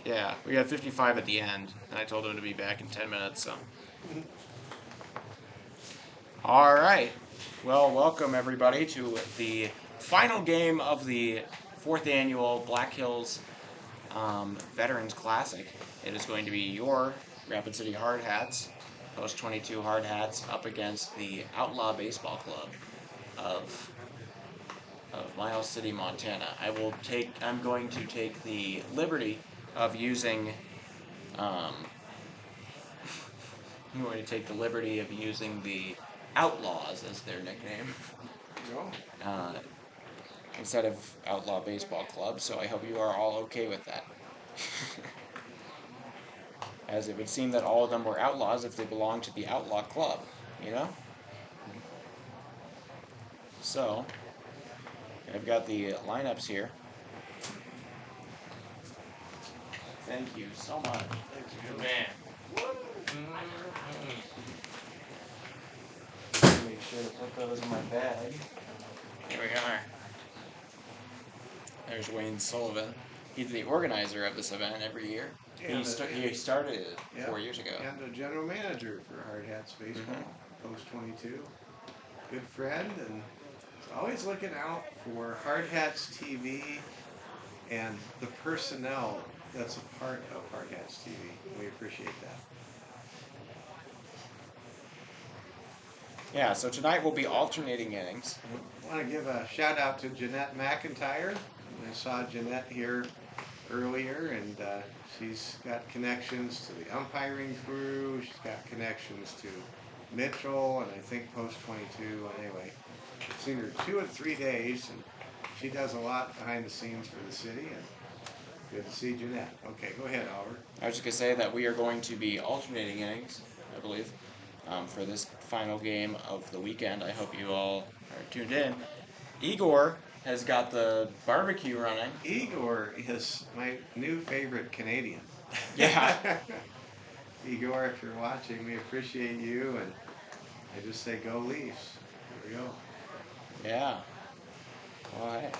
Yeah, we had 55 at the end, and I told him to be back in 10 minutes, so. All right. Well, welcome everybody to the final game of the 4th annual Black Hills Veterans Classic. It is going to be your Rapid City Hardhats, Post 22 Hardhats, up against the Outlaw Baseball Club of Miles City, Montana. I'm going to take the liberty of using the Outlaws as their nickname. Instead of Outlaw Baseball Club, so I hope you are all okay with that. As it would seem that all of them were outlaws if they belonged to the Outlaw Club, you know? So, I've got the lineups here. Thank you so much. Good man. Make sure to put those in my bag. Here we are. There's Wayne Sullivan. He's the organizer of this event every year. He started it 4 years ago. And the general manager for Hardhats Baseball, Post 22. Good friend, and always looking out for Hardhats TV and the personnel that's a part of Hardhats TV. We appreciate that. Yeah, so tonight we'll be alternating innings. I want to give a shout out to Jeanette McIntyre. I saw Jeanette here earlier, and she's got connections to the umpiring crew. She's got connections to Mitchell, and I think Post 22. Anyway, I've seen her 2 or 3 days, and she does a lot behind the scenes for the city. And good to see Jeanette. Okay, go ahead, Oliver. I was just going to say that we are going to be alternating innings, I believe, for this final game of the weekend. I hope you all are tuned in. Igor has got the barbecue running. Igor is my new favorite Canadian. Yeah. Igor, if you're watching, we appreciate you, and I just say go Leafs. Here we go. Yeah. Well, hey.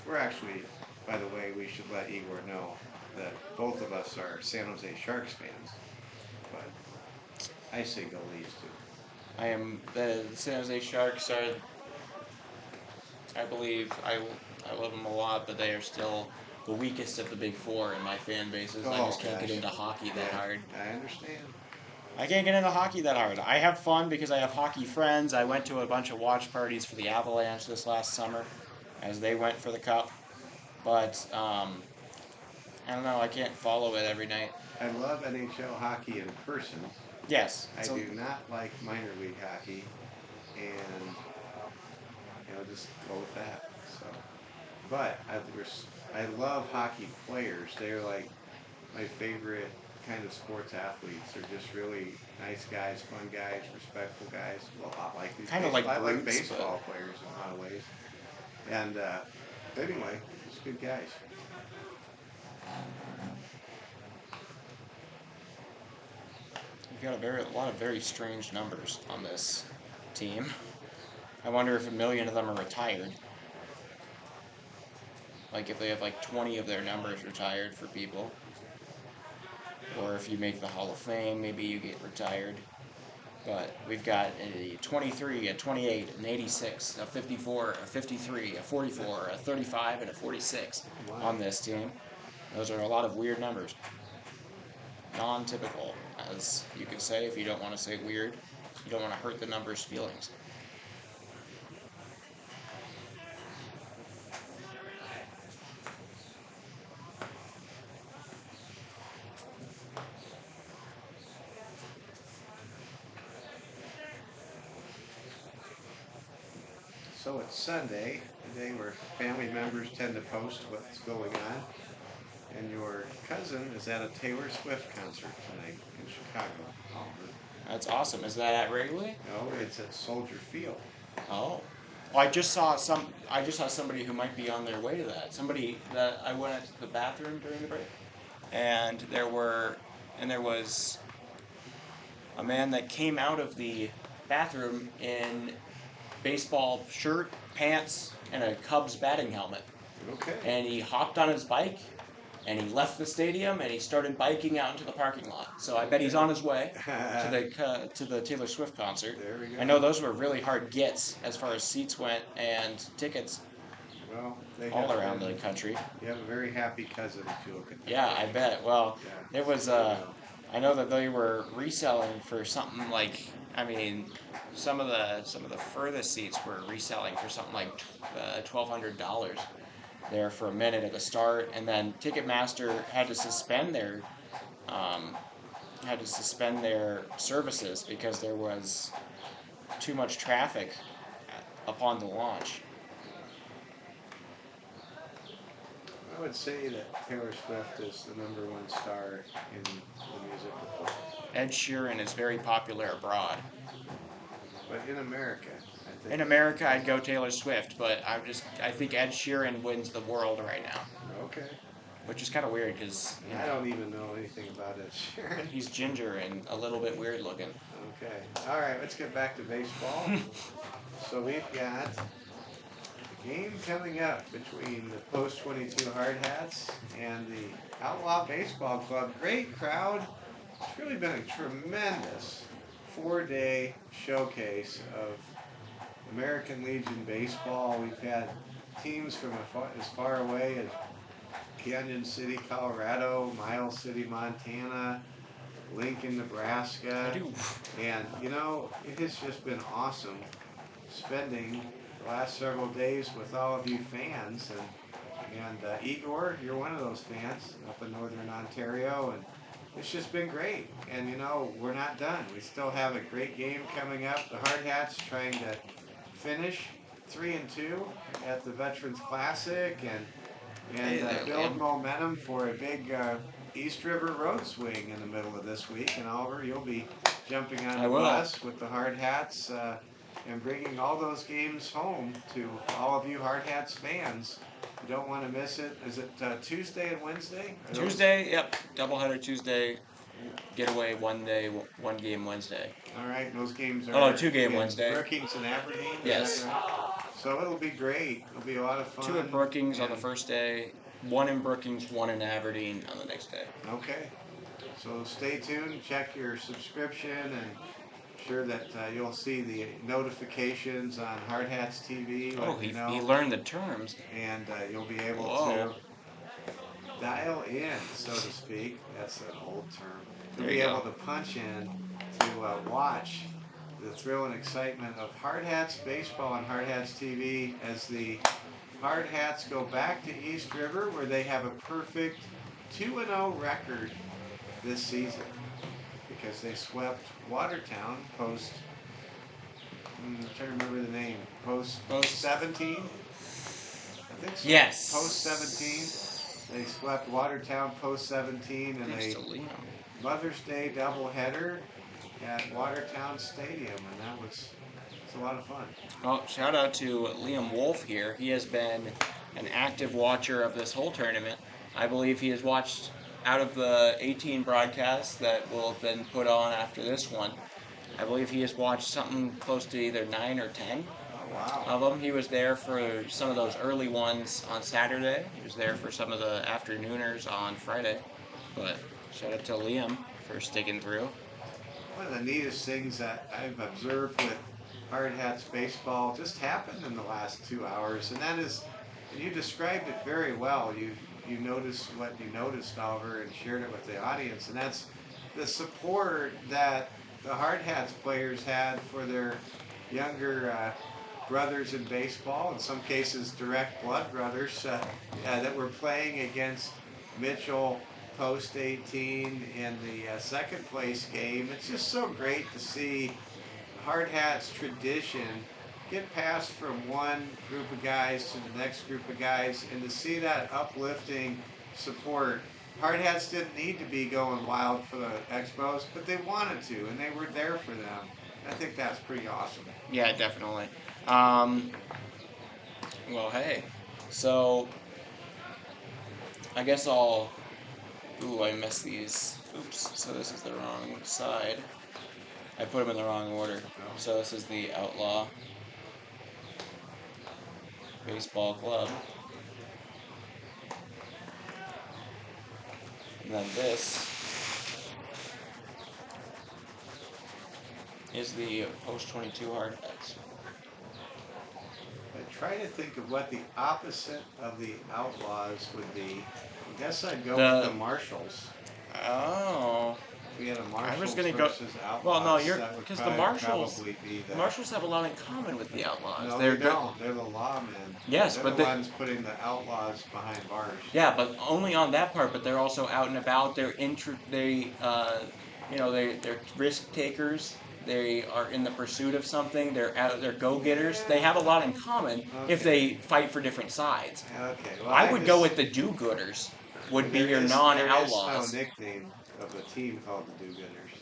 We're actually, by the way, we should let Igor know that both of us are San Jose Sharks fans, but I say go Leafs too. I am the San Jose Sharks are. I believe I love them a lot, but they are still the weakest of the big four in my fan bases. I just can't get into hockey that hard. I understand. I can't get into hockey that hard. I have fun because I have hockey friends. I went to a bunch of watch parties for the Avalanche this last summer as they went for the Cup. But, I don't know, I can't follow it every night. I love NHL hockey in person. Yes. I do not like minor league hockey, and just go with that. So, but I love hockey players. They're like my favorite kind of sports athletes. They're just really nice guys, fun guys, respectful guys. Well, a lot like these. Kind of like baseball players in a lot of ways. And anyway, just good guys. You've got a lot of very strange numbers on this team. I wonder if 1 million of them are retired. Like if they have like 20 of their numbers retired for people. Or if you make the Hall of Fame, maybe you get retired. But we've got a 23, a 28, an 86, a 54, a 53, a 44, a 35, and a 46 on this team. Those are a lot of weird numbers. Non-typical, as you could say if you don't want to say weird. You don't want to hurt the numbers' feelings. So it's Sunday, a day where family members tend to post what's going on. And your cousin is at a Taylor Swift concert tonight in Chicago. That's awesome. Is that at Wrigley? No, it's at Soldier Field. Oh. Well, I just saw somebody who might be on their way to that. Somebody that I went to the bathroom during the break, and there was a man that came out of the bathroom in baseball shirt, pants, and a Cubs batting helmet. Okay. And he hopped on his bike and he left the stadium and he started biking out into the parking lot. So I bet he's on his way to the Taylor Swift concert. There we go. I know those were really hard gets as far as seats went and tickets Well, all around the country. You have a very happy cousin, if you look at that. Yeah, I bet. Well, Yeah. it was. I know that they were reselling for something like. I mean, some of the furthest seats were reselling for something like $1,200 there for a minute at the start, and then Ticketmaster had to suspend their services because there was too much traffic upon the launch. I would say that Taylor Swift is the #1 star in the musical. Ed Sheeran is very popular abroad. But in America, I think. In America, I'd go Taylor Swift, but I think Ed Sheeran wins the world right now. Okay. Which is kind of weird because I don't even know anything about Ed Sheeran. he's ginger and a little bit weird looking. Okay. All right, let's get back to baseball. So we've got a game coming up between the Post 22 Hardhats and the Outlaw Baseball Club. Great crowd. It's really been a tremendous 4-day showcase of American Legion baseball. We've had teams from as far away as Canyon City, Colorado, Miles City, Montana, Lincoln, Nebraska. And, it has just been awesome spending the last several days with all of you fans. And Igor, you're one of those fans up in Northern Ontario. And it's just been great. And, we're not done. We still have a great game coming up. The Hardhats trying to finish 3-2 at the Veterans Classic and build momentum for a big East River road swing in the middle of this week. And Oliver, you'll be jumping on the bus with the Hardhats and bringing all those games home to all of you Hardhats fans. You don't want to miss it. Is it Tuesday and Wednesday? Tuesday, yep. Doubleheader Tuesday. Getaway one game Wednesday. All right, those games are 2-game Wednesday. Brookings and Aberdeen. Yes. Right? So it'll be great. It'll be a lot of fun. 2 at Brookings on the first day, 1 in Brookings, 1 in Aberdeen on the next day. Okay. So stay tuned. Check your subscription and sure that you'll see the notifications on Hardhats TV. He learned the terms. And you'll be able to dial in, so to speak. That's an old term. You'll be able to punch in to watch the thrill and excitement of Hardhats baseball on Hardhats TV as the Hardhats go back to East River, where they have a perfect 2-0 record this season because they swept Watertown post. I'm trying to remember the name. Post 17. I think so. Yes. Post 17. They swept Watertown post 17 in a Mother's Day doubleheader at Watertown Stadium, and it's a lot of fun. Well, shout out to Liam Wolf here. He has been an active watcher of this whole tournament. I believe he has watched out of the 18 broadcasts that will have been put on after this one. I believe he has watched something close to either 9 or 10. Of them. He was there for some of those early ones on Saturday. He was there for some of the afternooners on Friday. But shout out to Liam for sticking through. One of the neatest things that I've observed with Hardhats baseball just happened in the last 2 hours, and that is, you described it very well. You noticed what you noticed, Oliver, and shared it with the audience, and that's the support that the Hardhats players had for their younger brothers in baseball, in some cases direct blood brothers, that were playing against Mitchell post 18 in the second place game. It's just so great to see Hardhats tradition get passed from one group of guys to the next group of guys, and to see that uplifting support. Hardhats didn't need to be going wild for the Expos, but they wanted to, and they were there for them. I think that's pretty awesome. Yeah, definitely. Well, hey, so I guess I missed these. Oops, so this is the wrong side. I put them in the wrong order. So this is the Outlaw Baseball Club. And then this is the post-22 Hardhats. I try to think of what the opposite of the Outlaws would be. I guess I'd go with the Marshals. Oh. If we had a I was Marshals gonna go. versus Well, Outlaws, no, that would because the Marshals. probably be The Marshals have a lot in common with the Outlaws. No, They're they don't. They're the lawmen. Yes, They're but the ones putting the Outlaws behind bars. Yeah, but only on that part. But they're also out and about. They're they're risk takers. They are in the pursuit of something. They're go-getters. They have a lot in common if they fight for different sides. Okay. Well, I would go with the do-gooders. Would be your non-outlaws. There is no nickname of a team called the Do-Gooders.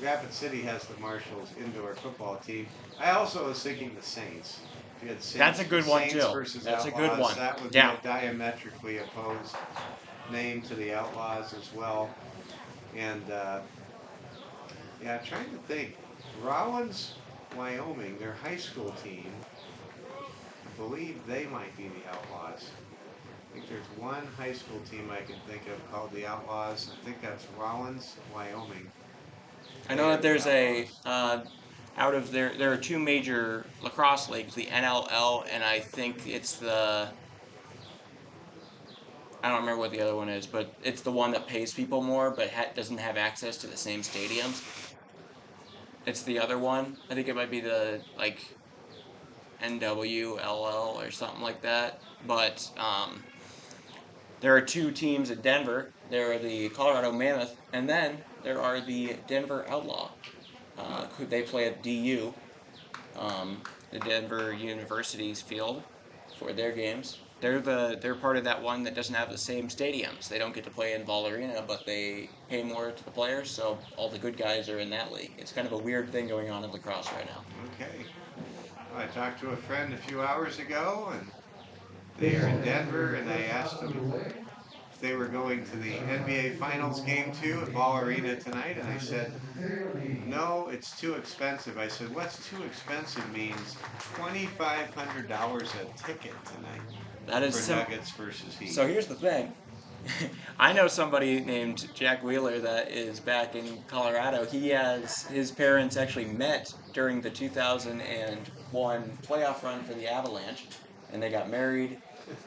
Rapid City has the Marshals indoor football team. I also was thinking the Saints. If you had Saints, That's a good one Saints too. versus That's Outlaws, a good one. that would Yeah. be a diametrically opposed name to the Outlaws as well. And trying to think. Rollins, Wyoming, their high school team, I believe they might be the Outlaws. I think there's one high school team I can think of called the Outlaws. I think that's Rollins, Wyoming. I know that there's out of there are two major lacrosse leagues, the NLL and I think it's I don't remember what the other one is, but it's the one that pays people more but doesn't have access to the same stadiums. It's the other one. I think it might be the NWLL or something like that. But there are two teams in Denver. There are the Colorado Mammoth, and then there are the Denver Outlaw. They play at DU, the Denver University's field, for their games. They're part of that one that doesn't have the same stadiums. They don't get to play in Ball Arena, but they pay more to the players, so all the good guys are in that league. It's kind of a weird thing going on in lacrosse right now. Okay. Well, I talked to a friend a few hours ago, and they are in Denver, and I asked them if they were going to the NBA Finals Game 2 at Ball Arena tonight, and I said, no, it's too expensive. I said, what's too expensive means $2,500 a ticket tonight. That is for Nuggets versus Heat. So here's the thing. I know somebody named Jack Wheeler that is back in Colorado. His parents actually met during the 2001 playoff run for the Avalanche, and they got married,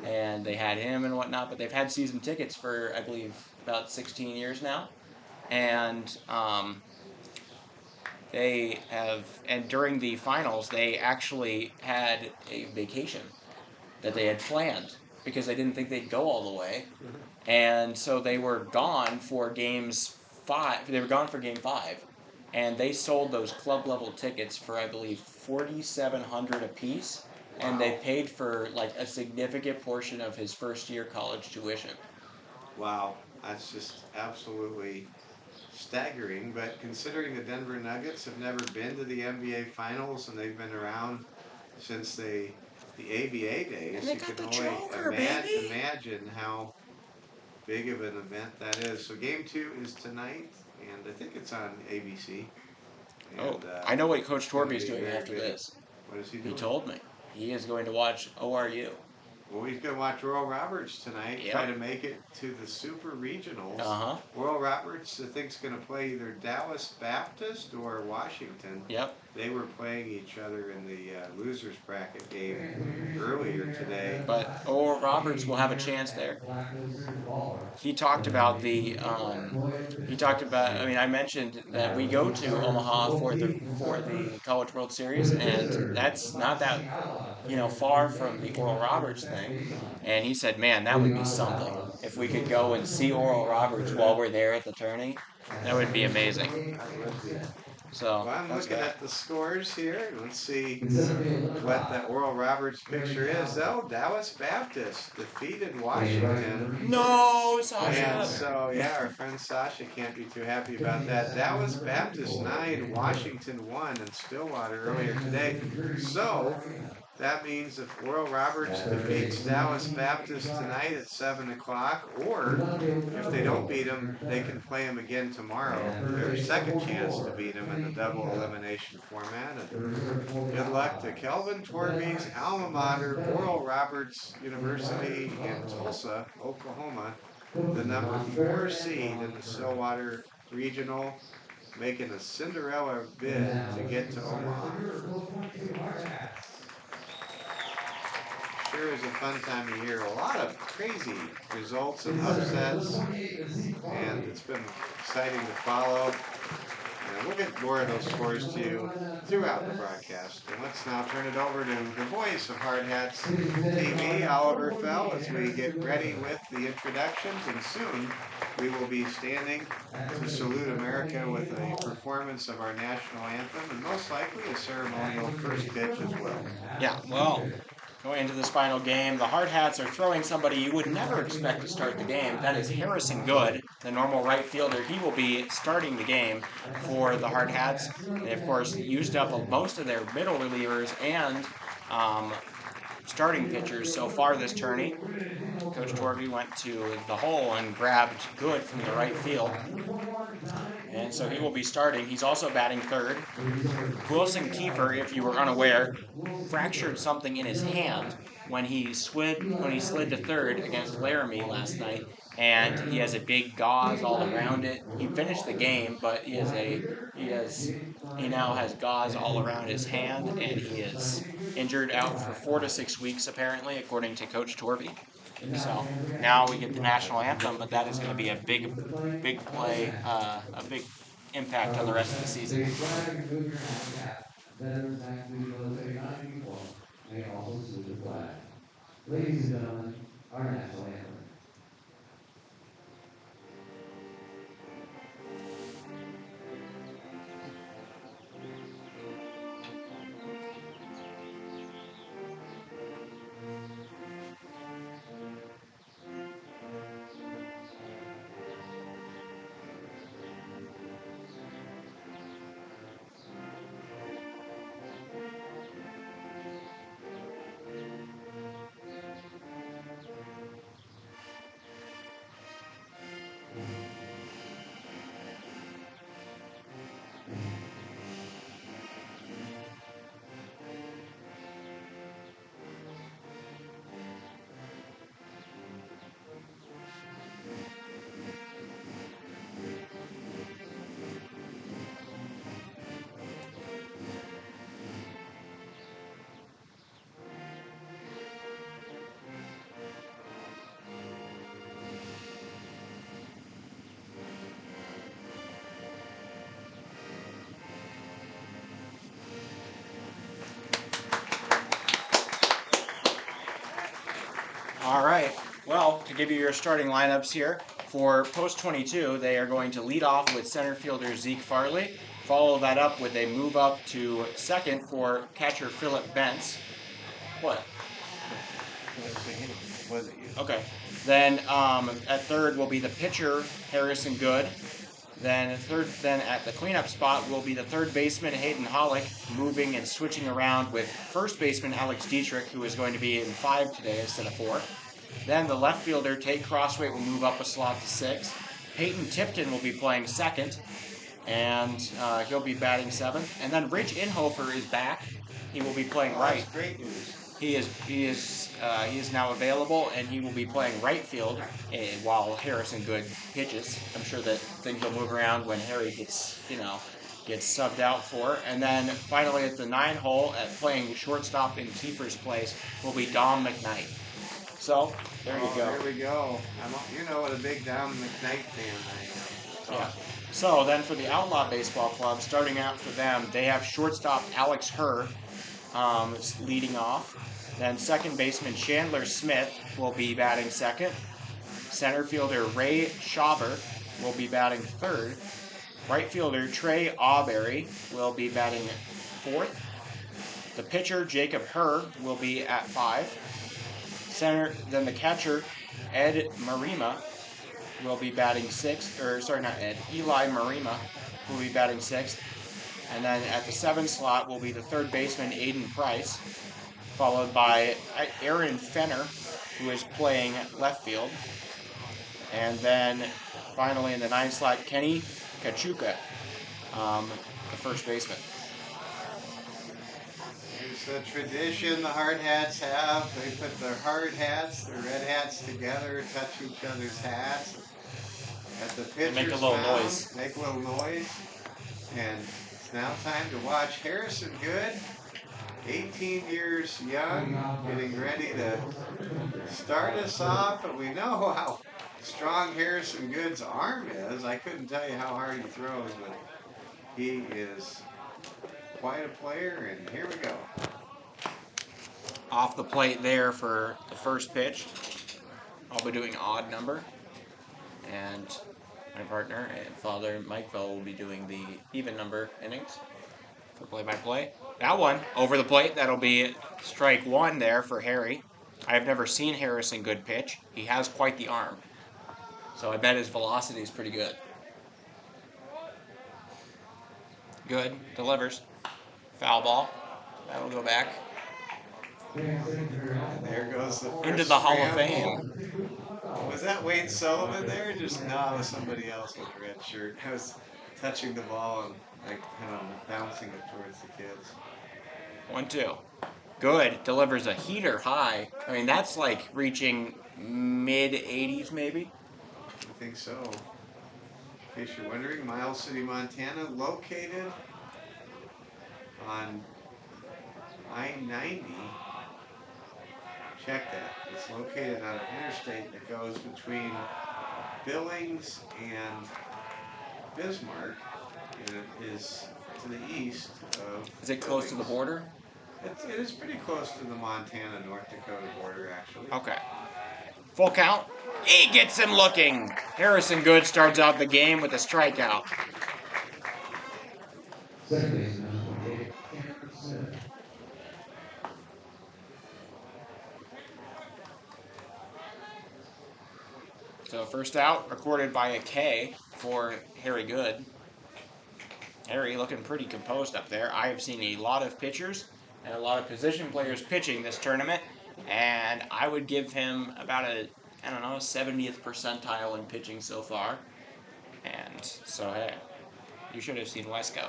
and they had him and whatnot. But they've had season tickets for, I believe, about 16 years now, and and during the finals, they actually had a vacation that they had planned because they didn't think they'd go all the way. And so they were gone for games 5. They were gone for game 5. And they sold those club level tickets for, I believe, $4,700 a piece. Wow. And they paid for a significant portion of his first year college tuition. Wow, that's just absolutely staggering. But considering the Denver Nuggets have never been to the NBA Finals and they've been around since the ABA days, you can only imagine how big of an event that is. So game 2 is tonight, and I think it's on ABC. And, I know what Coach Torby is doing after this. What is he doing? He told me. He is going to watch ORU. Well, he's going to watch Oral Roberts tonight, try to make it to the Super Regionals. Oral Roberts, I think, is going to play either Dallas Baptist or Washington. Yep. They were playing each other in the losers bracket game earlier today. But Oral Roberts will have a chance there. He talked about I mentioned that we go to Omaha for the College World Series, and that's not that far from the Oral Roberts thing. And he said, man, that would be something. If we could go and see Oral Roberts while we're there at the tourney, that would be amazing. So I'm looking at the scores here. Let's see what that Oral Roberts picture is. Oh, Dallas Baptist defeated Washington. No, Sasha. And so, our friend Sasha can't be too happy about that. Dallas Baptist 9, Washington 1 in Stillwater earlier today. So that means if Oral Roberts defeats Dallas Baptist tonight at 7 o'clock, or if they don't beat them, they can play them again tomorrow. Their second chance to beat them in the double elimination format. And good luck to Kelvin Torby's alma mater, Oral Roberts University in Tulsa, Oklahoma. the number 4 seed in the Stillwater Regional, making a Cinderella bid to get to Omaha. Sure is a fun time of year. A lot of crazy results and upsets, and it's been exciting to follow. And we'll get more of those scores to you throughout the broadcast. And let's now turn it over to the voice of Hardhats TV, Oliver Fell, as we get ready with the introductions. And soon we will be standing to salute America with a performance of our national anthem, and most likely a ceremonial first pitch as well. Yeah, well, going into this final game, the Hardhats are throwing somebody you would never expect to start the game. That is Harrison Good, the normal right fielder. He will be starting the game for the Hardhats. They, of course, used up most of their middle relievers and starting pitchers so far this tourney. Coach Torvey went to the hole and grabbed Good from the right field. And so he will be starting. He's also batting third. Wilson Kiefer, if you were unaware, fractured something in his hand when he slid to third against Laramie last night, and he has a big gauze all around it. He finished the game, but he now has gauze all around his hand, and he is injured out for 4 to 6 weeks apparently, according to Coach Torvey. So now we get the national anthem, but that is going to be a big play, a big impact on the rest of the season. Ladies and gentlemen, our national anthem. All right. Well, to give you your starting lineups here, for post 22, they are going to lead off with center fielder Zeke Farley, follow that up with a move up to second for catcher Philip Bentz. What? Was it you? Okay. Then at third will be the pitcher Harrison Good. Then at the cleanup spot will be the third baseman Hayden Hollick, moving and switching around with first baseman Alex Dietrich, who is going to be in 5 today instead of 4. Then the left fielder Tate Crossway will move up a slot to 6. Peyton Tipton will be playing second, and he'll be batting 7th. And then Rich Inhofer is back. He will be playing right. That's great news. He is now available, and he will be playing right field while Harrison Good pitches. I'm sure that things will move around when Harry gets subbed out for. And then finally at the 9 hole, at playing shortstop in Kiefer's place, will be Dom McKnight. So there you go. There we go. You know what a big Dom McKnight fan I am. Yeah. So then for the Outlaw Baseball Club, starting out for them, they have shortstop Alex Herr leading off. Then second baseman Chandler Smith will be batting second. Center fielder Ray Schauber will be batting third. Right fielder Trey Auberry will be batting fourth. The pitcher Jacob Herr will be at 5. Then the catcher Ed Marima will be batting 6th. Eli Marima will be batting 6th. And then at the 7 slot will be the third baseman Aiden Price, followed by Aaron Fenner, who is playing left field. And then finally in the 9 slot, Kenny Kachuka, the first baseman. Here's It's a tradition the Hardhats have. They put their hard hats, their red hats together, touch each other's hats. At the pitcher's make a little mound, noise. make a little noise. And it's now time to watch Harrison Good, 18 years young, getting ready to start us off. But we know how strong Harrison Good's arm is. I couldn't tell you how hard he throws, but he is quite a player. And here we go. Off the plate there for the first pitch. I'll be doing odd number. And my partner and father, Mike Fell, will be doing the even number innings for play-by-play. That one, over the plate, that'll be strike one there for Harry. I've never seen Harrison Good pitch. He has quite the arm. So I bet his velocity is pretty good. Good, delivers. Foul ball. That'll go back. And there goes the first Into the Hall of scramble. Fame. Was that Wade Sullivan there? Just no, it was somebody else with a red shirt. I was touching the ball and like kind of bouncing it towards the kids. 1-2. Good. Delivers a heater high. I mean, that's like reaching mid-80s maybe. I think so. In case you're wondering, Miles City, Montana, located on I-90. Check that. It's located on an interstate that goes between Billings and Bismarck, and it is to the east of. Is it close to the Billings. border? It is pretty close to the Montana-North Dakota border, actually. Okay. Full count. He gets him looking. Harrison Good starts out the game with a strikeout. Second baseman, number 28, Cameron Smith. So first out, recorded by a K for Harry Good. Harry looking pretty composed up there. I have seen a lot of pitchers and a lot of position players pitching this tournament, and I would give him about a, 70th percentile in pitching so far. And so, hey, you should have seen Wesco.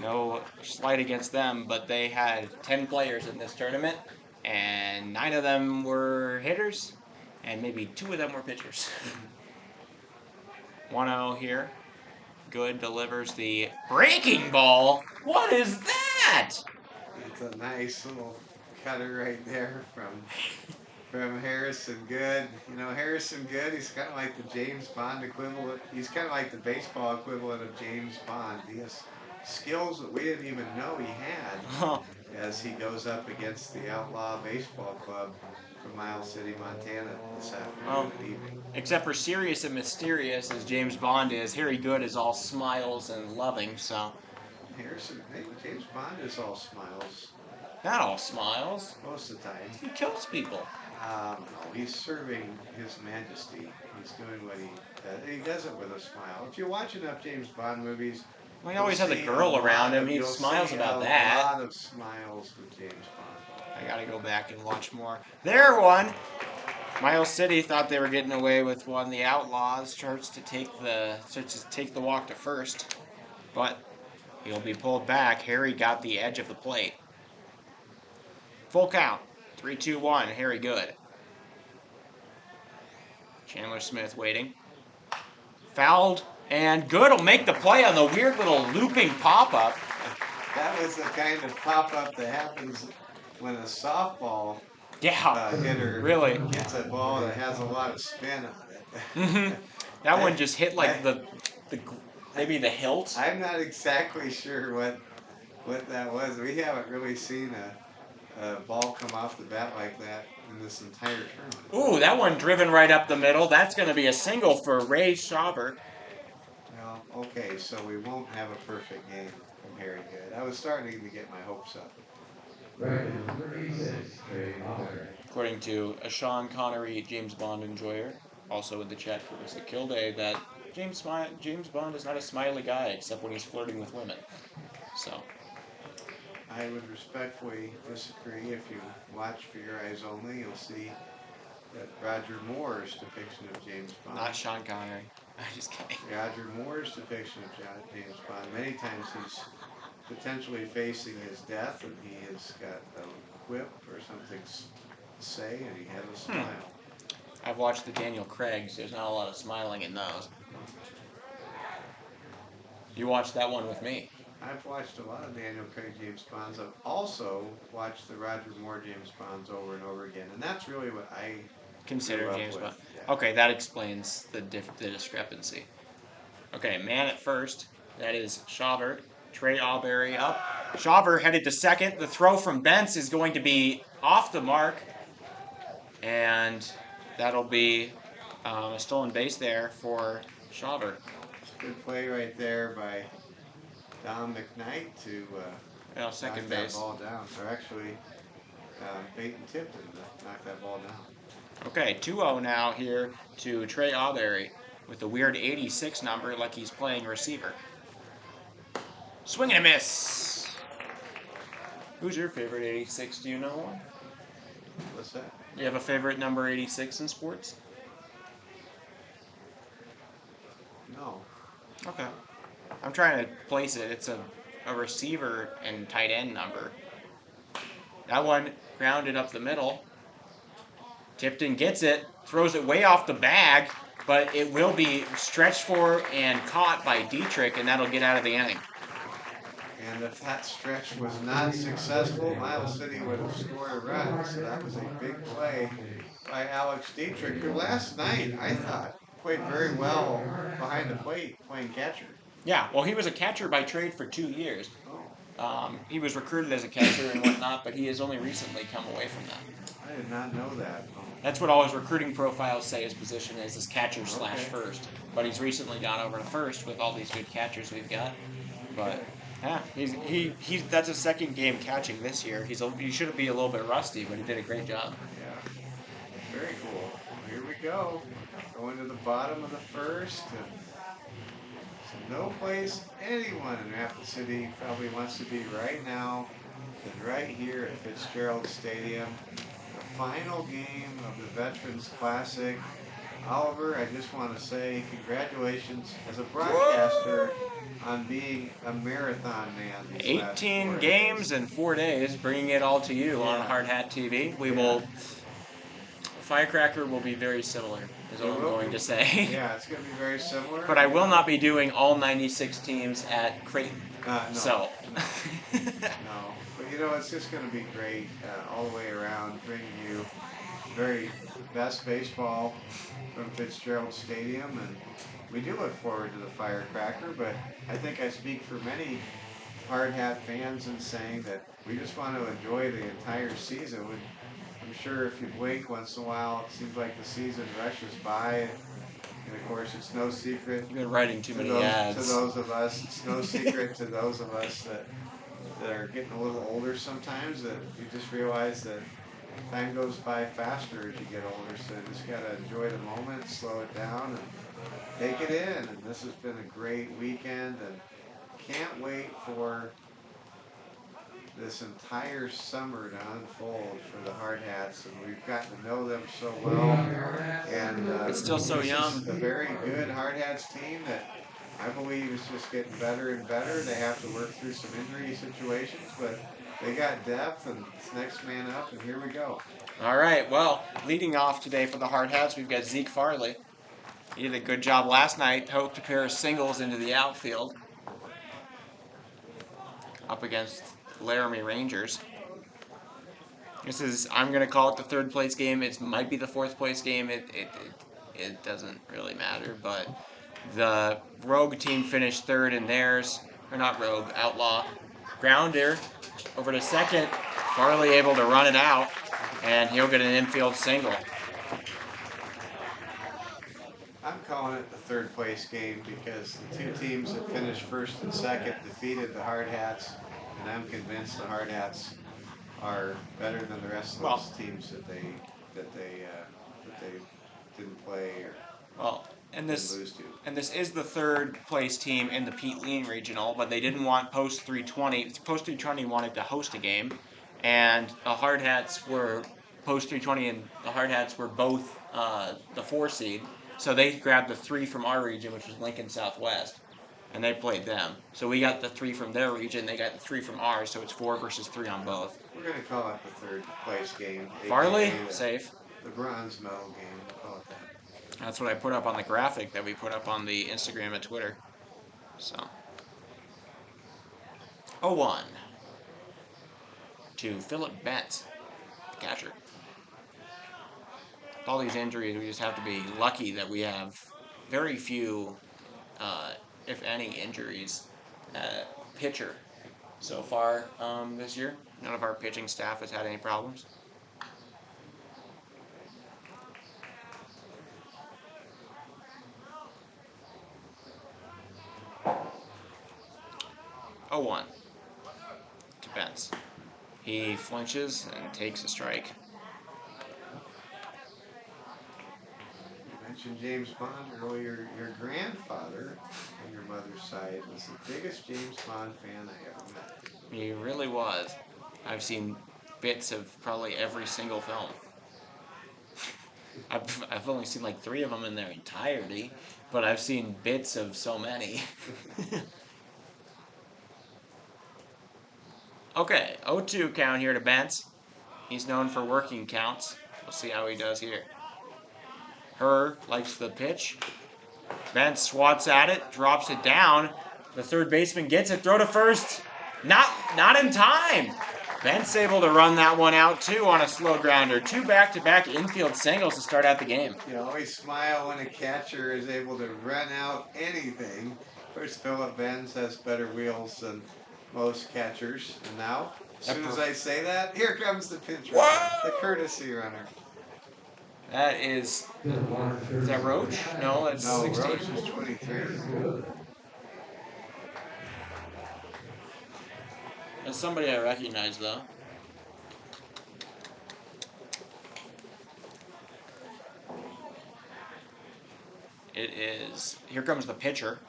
No slight against them, but they had 10 players in this tournament, and 9 of them were hitters, and maybe 2 of them were pitchers. 1-0 here. Good delivers the breaking ball. What is that? It's a nice little cutter right there from Harrison Good. You know, Harrison Good, he's kind of like the James Bond equivalent. He's kind of like the baseball equivalent of James Bond. He has skills that we didn't even know he had as he goes up against the Outlaw Baseball Club from Miles City, Montana this afternoon and evening. Except for serious and mysterious as James Bond is, Harry Good is all smiles and loving, so. James Bond is all smiles Not all smiles. most of the time. He kills people. No, he's serving His Majesty. He's doing what he does. He does it with a smile. If you watch enough James Bond movies, Well, he always has a girl around him. He smiles about that. A lot of smiles with James Bond. I gotta go back and watch more. There one! Miles City thought they were getting away with one. The Outlaws starts to take the walk to first, but he'll be pulled back. Harry got the edge of the plate. Full count. 3-2-1. Harry Good. Chandler Smith waiting. Fouled, and Good will make the play on the weird little looping pop-up. That was the kind of pop-up that happens when a softball hitter really gets a ball that has a lot of spin on it. That one just hit like maybe the hilt. I'm not exactly sure what that was. We haven't really seen a ball come off the bat like that in this entire tournament. Ooh, that one driven right up the middle. That's going to be a single for Ray Schauber. Well, okay, so we won't have a perfect game from Harry Good. I was starting to get my hopes up. Right, number 86, Trey Oliver. According to a Sean Connery James Bond enjoyer, also in the chat for Mr. Kilday, that James Bond is not a smiley guy except when he's flirting with women. So. I would respectfully disagree. If you watch For Your Eyes Only, you'll see that Roger Moore's depiction of James Bond. Not Sean Connery. I'm just kidding. Roger Moore's depiction of James Bond. Many times potentially facing his death, and he has got a quip or something to say, and he had a smile. I've watched the Daniel Craigs. There's not a lot of smiling in those. You watched that one with me. I've watched a lot of Daniel Craig James Bonds. I've also watched the Roger Moore James Bonds over and over again, and that's really what I Consider grew up James with. Bond. Yeah. Okay, that explains the discrepancy. Okay, man at first. That is Shawver. Trey Alberry up. Shawver headed to second. The throw from Bentz is going to be off the mark. And that'll be a stolen base there for Shawver. Good play right there by Don McKnight to Second knock base. that ball down. So actually, Peyton Tipton to knock that ball down. Okay, 2-0 now here to Trey Alberry with a weird 86 number like he's playing receiver. Swing and a miss. Who's your favorite 86? Do you know one? What's that? You have a favorite number 86 in sports? No. Okay. I'm trying to place it. It's a receiver and tight end number. That one grounded up the middle. Tipton gets it, throws it way off the bag, but it will be stretched for and caught by Dietrich, and that'll get out of the inning. And if that stretch was not successful, Miles City would have scored a run. So that was a big play by Alex Dietrich, who last night, I thought, played very well behind the plate, playing catcher. Yeah, well, he was a catcher by trade for 2 years. Oh. He was recruited as a catcher and whatnot, but he has only recently come away from that. I did not know that. That's what all his recruiting profiles say his position is catcher slash first. But he's recently gone over to first with all these good catchers we've got. But yeah, he's that's his second game catching this year. He should be a little bit rusty, but he did a great job. Yeah, very cool. Well, here we go. Going to the bottom of the first. And so no place anyone in Rapid City probably wants to be right now than right here at Fitzgerald Stadium. The final game of the Veterans Classic. Oliver, I just want to say congratulations as a broadcaster on being a marathon man. 18 games in 4 days, bringing it all to you on Hardhat TV. We will. Firecracker will be very similar, is all I'm going to say. Yeah, it's going to be very similar. But I will not be doing all 96 teams at Creighton. No. So. No. But you know, it's just going to be great all the way around, bringing you very best baseball from Fitzgerald Stadium. And we do look forward to the Firecracker, but I think I speak for many Hard Hat fans in saying that we just want to enjoy the entire season. I'm sure if you blink once in a while, it seems like the season rushes by. And of course, it's no secret. You've been writing too many ads. To those of us, it's no secret to those of us that are getting a little older sometimes, that you just realize that time goes by faster as you get older. So you just got to enjoy the moment, slow it down, and take it in. And this has been a great weekend, and can't wait for this entire summer to unfold for the Hardhats, and we've gotten to know them so well. And it's still so young. A very good Hardhats team that I believe is just getting better and better. They have to work through some injury situations, but they got depth, and it's next man up, and here we go. All right, well, leading off today for the Hardhats, we've got Zeke Farley. He did a good job last night, poked a pair of singles into the outfield up against Laramie Rangers. I'm going to call it the third place game. It might be the fourth place game. It doesn't really matter, but the Rogue team finished third in theirs. Or not Rogue, Outlaw. Grounder over to second. Farley able to run it out, and he'll get an infield single. I'm calling it the third place game because the two teams that finished first and second defeated the Hardhats, and I'm convinced the Hardhats are better than the rest of those teams that they didn't play or didn't lose to. And this is the third place team in the Pete Lean Regional, but they didn't want Post 320. Post 320 wanted to host a game, and the Hardhats were Post 320 and the Hardhats were both the 4 seed. So they grabbed the 3 from our region, which was Lincoln Southwest. and they played them. So we got the 3 from their region, they got the 3 from ours, so it's 4 versus 3 on both. We're going to call it the third place game. Farley, the, safe. The bronze medal game, we'll call it that. That's what I put up on the graphic that we put up on the Instagram and Twitter. So 0-1 to Philip Betts, catcher. With all these injuries, we just have to be lucky that we have very few, if any, injuries at pitcher so far this year. None of our pitching staff has had any problems. Oh, 1 to Betts. He flinches and takes a strike. You mentioned James Bond earlier. Your grandfather on your mother's side was the biggest James Bond fan I ever met. He really was. I've seen bits of probably every single film. I've only seen like 3 of them in their entirety, but I've seen bits of so many. Okay, 0-2 count here to Bentz. He's known for working counts. We'll see how he does here. Herr likes the pitch. Bentz swats at it, drops it down. The third baseman gets it, throw to first. Not in time. Bentz able to run that one out too on a slow grounder. 2 back-to-back infield singles to start out the game. You always smile when a catcher is able to run out anything. Of course, Philip Benz has better wheels than most catchers. And now, as soon as I say that, here comes the pinch runner, the courtesy runner. That is that Roach? No, that's 16. Roach is 23. That's somebody I recognize, though. It is. Here comes the pitcher.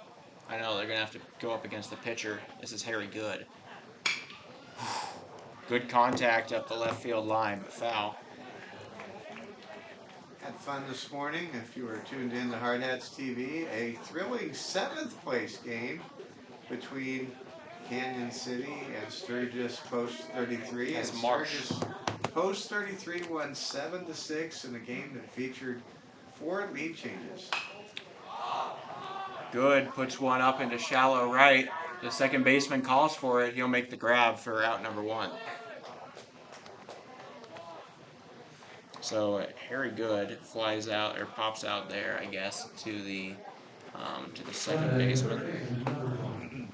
I know they're going to have to go up against the pitcher. This is Harry Good. Good contact up the left field line, but foul. Had fun this morning. If you were tuned in to Hardhats TV, a thrilling 7th place game between Canyon City and Sturgis Post 33. That's And Marsh. Sturgis Post 33 won 7-6 in a game that featured 4 lead changes. Good puts one up into shallow right. The second baseman calls for it. He'll make the grab for out number 1. So Harry Good flies out or pops out there, I guess, to the second baseman.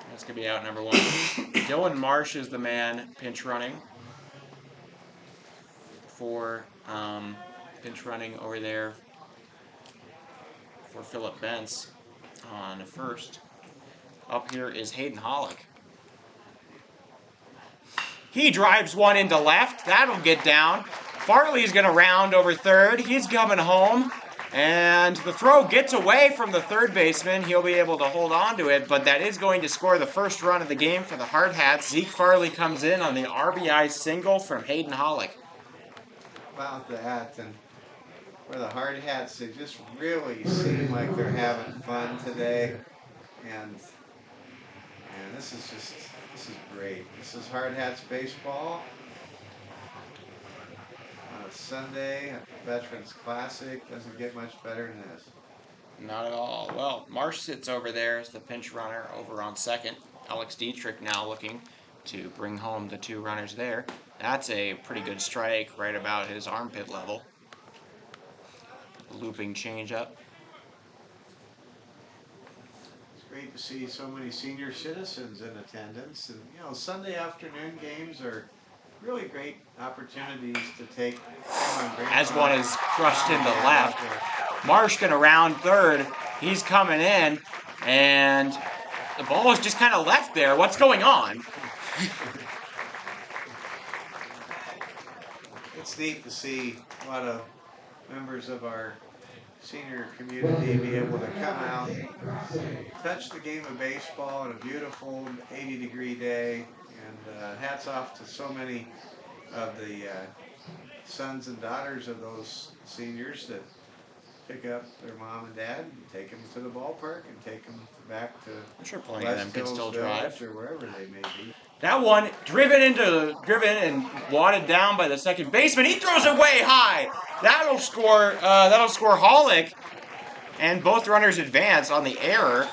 That's gonna be out number 1. Dylan Marsh is the man pinch running for over there for Philip Bentz on first. Up here is Hayden Hollick. He drives one into left. That'll get down. Farley's going to round over third. He's coming home. And the throw gets away from the third baseman. He'll be able to hold on to it, but that is going to score the first run of the game for the Hardhats. Zeke Farley comes in on the RBI single from Hayden Hollick. About that, and for the Hardhats, they just really seem like they're having fun today. And this is great. This is Hardhats baseball on a Sunday at the Veterans Classic. Doesn't get much better than this. Not at all. Well, Marsh sits over there as the pinch runner over on second. Alex Dietrich now looking to bring home the 2 runners there. That's a pretty good strike right about his armpit level. Looping changeup. Great to see so many senior citizens in attendance, and Sunday afternoon games are really great opportunities to take. As one is crushed into left. Marsh gonna round third. He's coming in, and the ball is just kind of left there. What's going on? It's neat to see a lot of members of our senior community be able to come out, touch the game of baseball on a beautiful 80-degree day, and hats off to so many of the sons and daughters of those seniors that pick up their mom and dad and take them to the ballpark and take them back to I'm sure plenty of them West can Hills still Village drive. or wherever they may be. That one driven and wadded down by the second baseman. He throws it way high. That'll score. That'll score Hollick, and both runners advance on the error.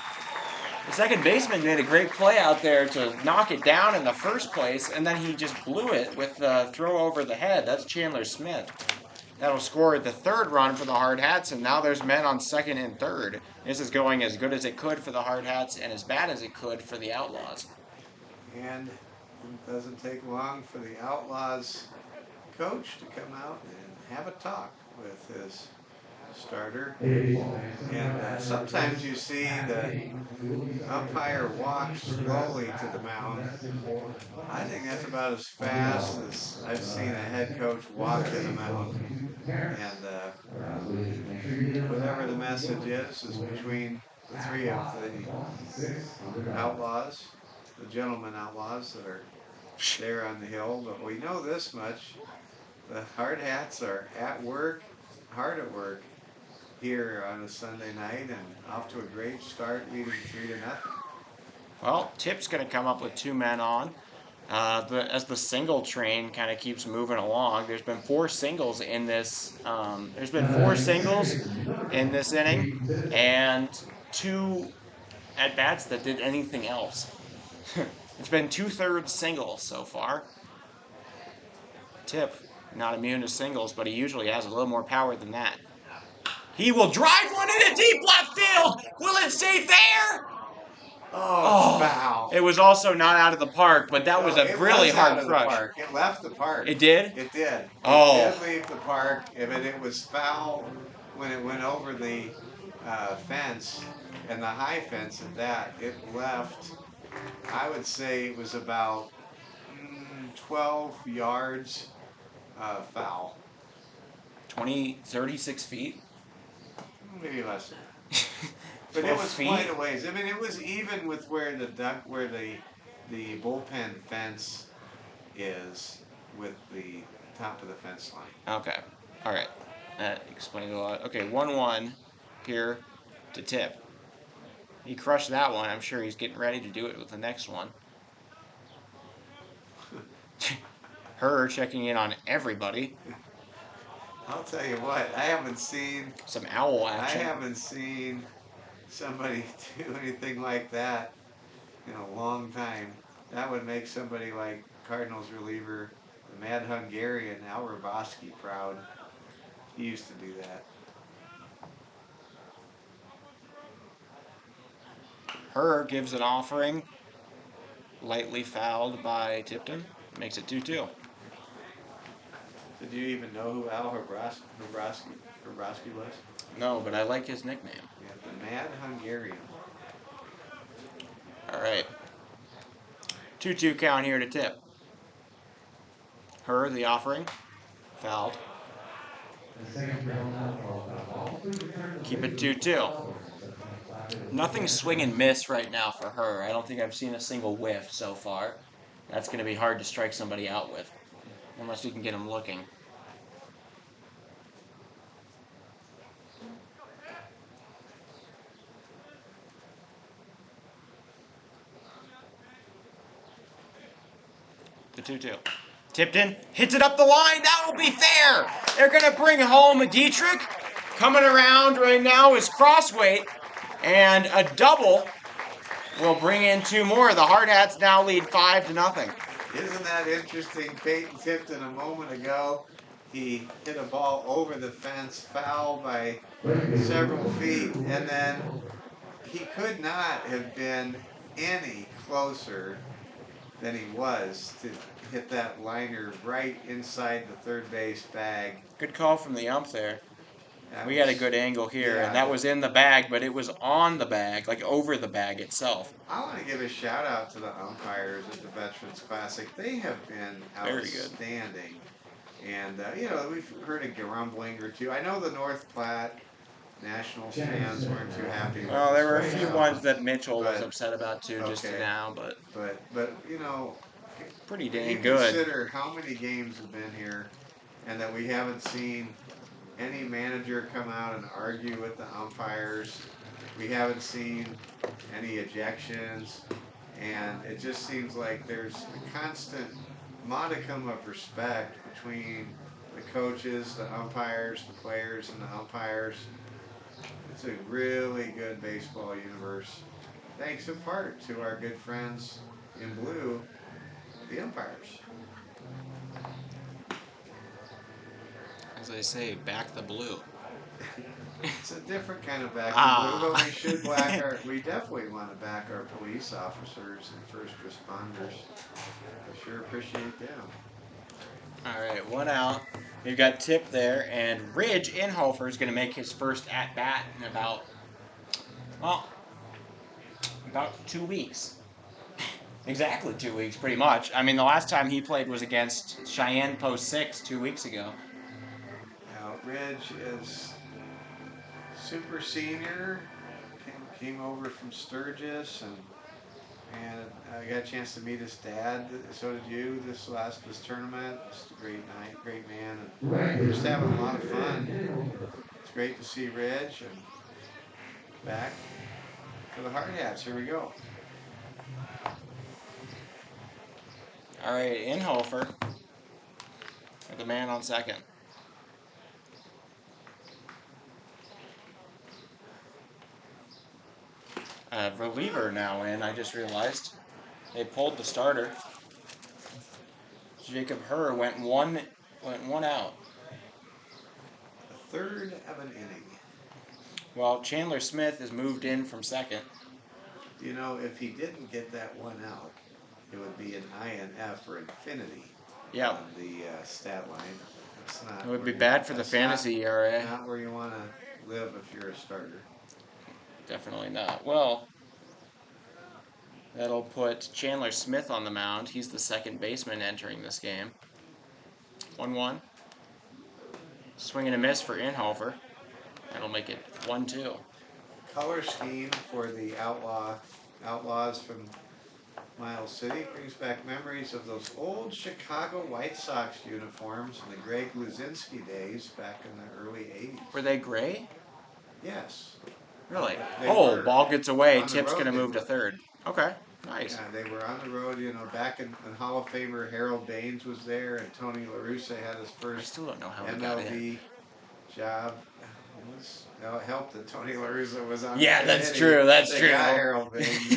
The second baseman made a great play out there to knock it down in the first place, and then he just blew it with the throw over the head. That's Chandler Smith. That'll score the third run for the Hardhats, and now there's men on second and third. This is going as good as it could for the Hardhats and as bad as it could for the Outlaws. And it doesn't take long for the Outlaws coach to come out and have a talk with his starter. And sometimes you see the umpire walk slowly to the mound. I think that's about as fast as I've seen a head coach walk to the mound. And whatever the message is between the three of the Outlaws, the gentlemen Outlaws that are there on the hill. But we know this much: the Hardhats are at work, hard at work here on a Sunday night, and off to a great start, leading 3-0. Well, Tip's going to come up with 2 men on. As the single train kind of keeps moving along, there's been 4 singles in this. There's been 4 singles in this inning, and 2 at bats that did anything else. It's been 2/3 singles so far. Tip, not immune to singles, but he usually has a little more power than that. He will drive one into deep left field. Will it stay there? Oh, foul. It was also not out of the park, but that was a really hard crush. It left the park. It did? It did. Oh. It did leave the park. It was foul when it went over the fence, and the high fence at that. It left, I would say it was about 12 yards foul. 36 feet? Maybe less than that. But it was quite a ways. I mean, it was even with where the bullpen fence is with the top of the fence line. Okay. All right. That explains a lot. Okay, 1-1 here to Tip. He crushed that one. I'm sure he's getting ready to do it with the next one. Her checking in on everybody. I'll tell you what, I haven't seen some owl action. I haven't seen somebody do anything like that in a long time. That would make somebody like Cardinals reliever, the Mad Hungarian, Al Raboski, proud. He used to do that. Her gives an offering, lightly fouled by Tipton. Makes it 2-2. Did you even know who Al Raboski was? No, but I like his nickname. Yeah, the Mad Hungarian. All right. 2-2 count here to Tip. Her, the offering, fouled. Keep it 2-2. Nothing swing and miss right now for her. I don't think I've seen a single whiff so far. That's going to be hard to strike somebody out with, unless you can get them looking. The 2-2. Tipton hits it up the line. That will be fair. They're going to bring home Dietrich. Coming around right now is Crossweight. And a double will bring in 2 more. The Hardhats now lead 5-0. Isn't that interesting? Peyton Tipton a moment ago, he hit a ball over the fence, foul by several feet, and then he could not have been any closer than he was to hit that liner right inside the third base bag. Good call from the ump there. We had a good angle here, and that was in the bag, but it was on the bag, like over the bag itself. I want to give a shout out to the umpires at the Veterans Classic. They have been outstanding. And, we've heard a grumbling or two. I know the North Platte Nationals fans weren't too happy with Well, there were a right few now. ones that Mitchell was upset about, too, just now, but pretty dang you good. Consider how many games have been here and that we haven't seen any manager come out and argue with the umpires. We haven't seen any ejections, and it just seems like there's a constant modicum of respect between the coaches, the umpires, the players, and the umpires. It's a really good baseball universe, thanks in part to our good friends in blue, the umpires. As I say, back the blue. It's a different kind of back in blue, Ah. but we definitely want to back our police officers and first responders. I sure appreciate them. All right, 1 out. We've got Tip there, and Ridge Inhofer is going to make his first at bat in about 2 weeks. Exactly 2 weeks, pretty much. I mean, the last time he played was against Cheyenne Post 6 2 weeks ago. Now, Ridge is super senior, came over from Sturgis, and I got a chance to meet his dad. So did you this tournament. It's a great night, great man, and we're just having a lot of fun. It's great to see Ridge and back for the Hardhats. Here we go. All right, Inhofer, the man on second. Reliever now in, I just realized. They pulled the starter. Jacob Herr went one out. A third of an inning. Well, Chandler Smith is moved in from second. You know, if he didn't get that one out, it would be an INF or infinity on the stat line. It's not. It would be bad for the fantasy ERA. Not where you want to live if you're a starter. Definitely not. Well, that'll put Chandler Smith on the mound. He's the second baseman entering this game. 1-1. Swing and a miss for Inhofer. That'll make it 1-2. Color scheme for the Outlaws from Miles City brings back memories of those old Chicago White Sox uniforms in the Greg Luzinski days back in the early 80s. Were they gray? Yes. Really? They Oh, were. ball gets away. On the Tip's road, going to they move to were. third. Okay, nice. Yeah, they were on the road, back in Hall of Famer Harold Baines was there, and Tony La Russa had his I first still don't know how he got in. MLB job. It helped that Tony La Russa was on. Yeah, the that's committee. true. That's They true. got Harold Baines.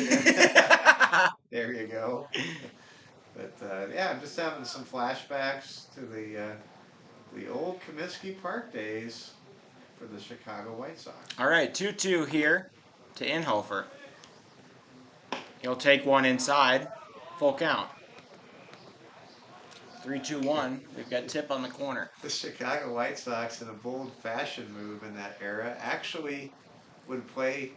There you go. But yeah, I'm just having some flashbacks to the old Comiskey Park days for the Chicago White Sox. All right, 2-2 here to Inhofer. He'll take one inside. Full count. 3-2-1. We've got Tip on the corner. The Chicago White Sox, in a bold fashion move in that era, actually would play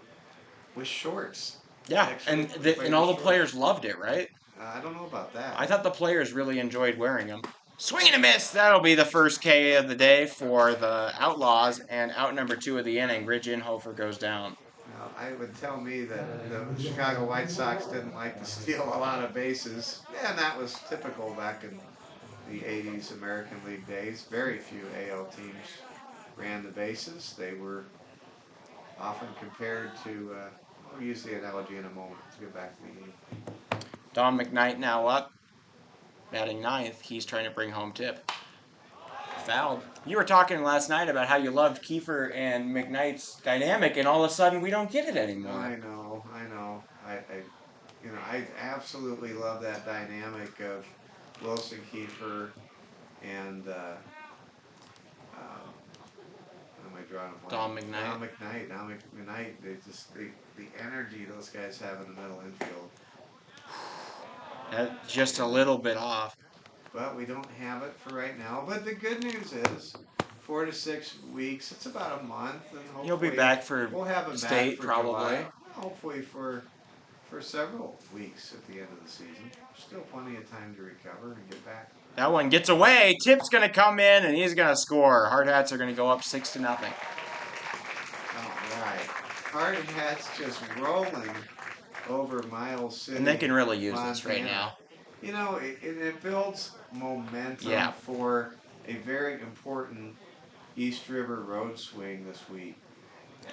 with shorts. Yeah, and all the players loved it, right? I don't know about that. I thought the players really enjoyed wearing them. Swing and a miss. That'll be the first K of the day for the Outlaws, and out number 2 of the inning. Ridge Inhofer goes down. Now, I would tell me that the Chicago White Sox didn't like to steal a lot of bases, and that was typical back in the 80s American League days. Very few AL teams ran the bases. They were often compared to, we'll use the analogy in a moment. Let's get back to the game. Don McKnight now up, batting ninth. He's trying to bring home Tip. Fouled. You were talking last night about how you loved Kiefer and McKnight's dynamic, and all of a sudden we don't get it anymore. I know. I absolutely love that dynamic of Wilson Kiefer and am I drawing a blank? Don McKnight. Don McKnight. The energy those guys have in the middle infield. Just a little bit off. But we don't have it for right now. But the good news is, 4 to 6 weeks. It's about a month, and hopefully He'll be back for we'll have him state back for probably. July. Hopefully for several weeks at the end of the season. Still plenty of time to recover and get back. That one gets away. Tip's going to come in, and he's going to score. Hardhats are going to go up 6-0. All right. Hardhats just rolling over Miles City. And they can really use Montana. this right now. It builds momentum for a very important, East River road swing this week.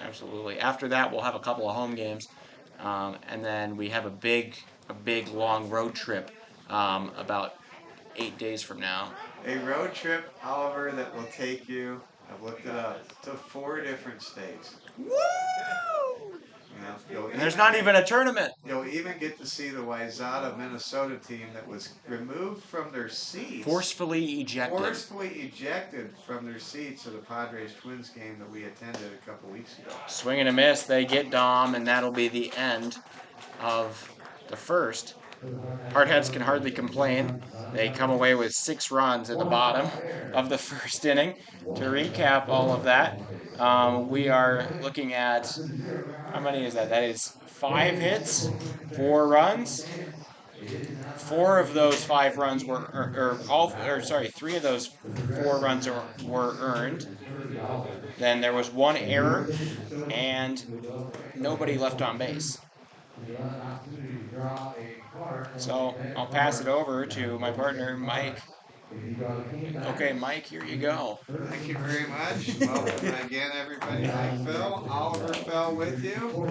Absolutely. After that, we'll have a couple of home games, and then we have a big long road trip about 8 days from now. A road trip, Oliver, that will take you, I've looked it up, to 4 different states. Woo! And there's not even a tournament. You'll even get to see the Wayzata, Minnesota team that was removed from their seats. Forcefully ejected from their seats at the Padres Twins game that we attended a couple weeks ago. Swing and a miss, they get Dom, and that'll be the end of the first. Hardhats can hardly complain. They come away with 6 runs at the bottom of the first inning. To recap all of that, we are looking at, how many is that? That is 5 hits, 4 runs. 4 of those 5 runs were, 3 of those 4 runs were earned. Then there was 1 error, and nobody left on base. So I'll pass it over to my partner, Mike. Okay, Mike, here you go. Thank you very much. Welcome again, everybody. Hi, Phil. Oliver Fell with you.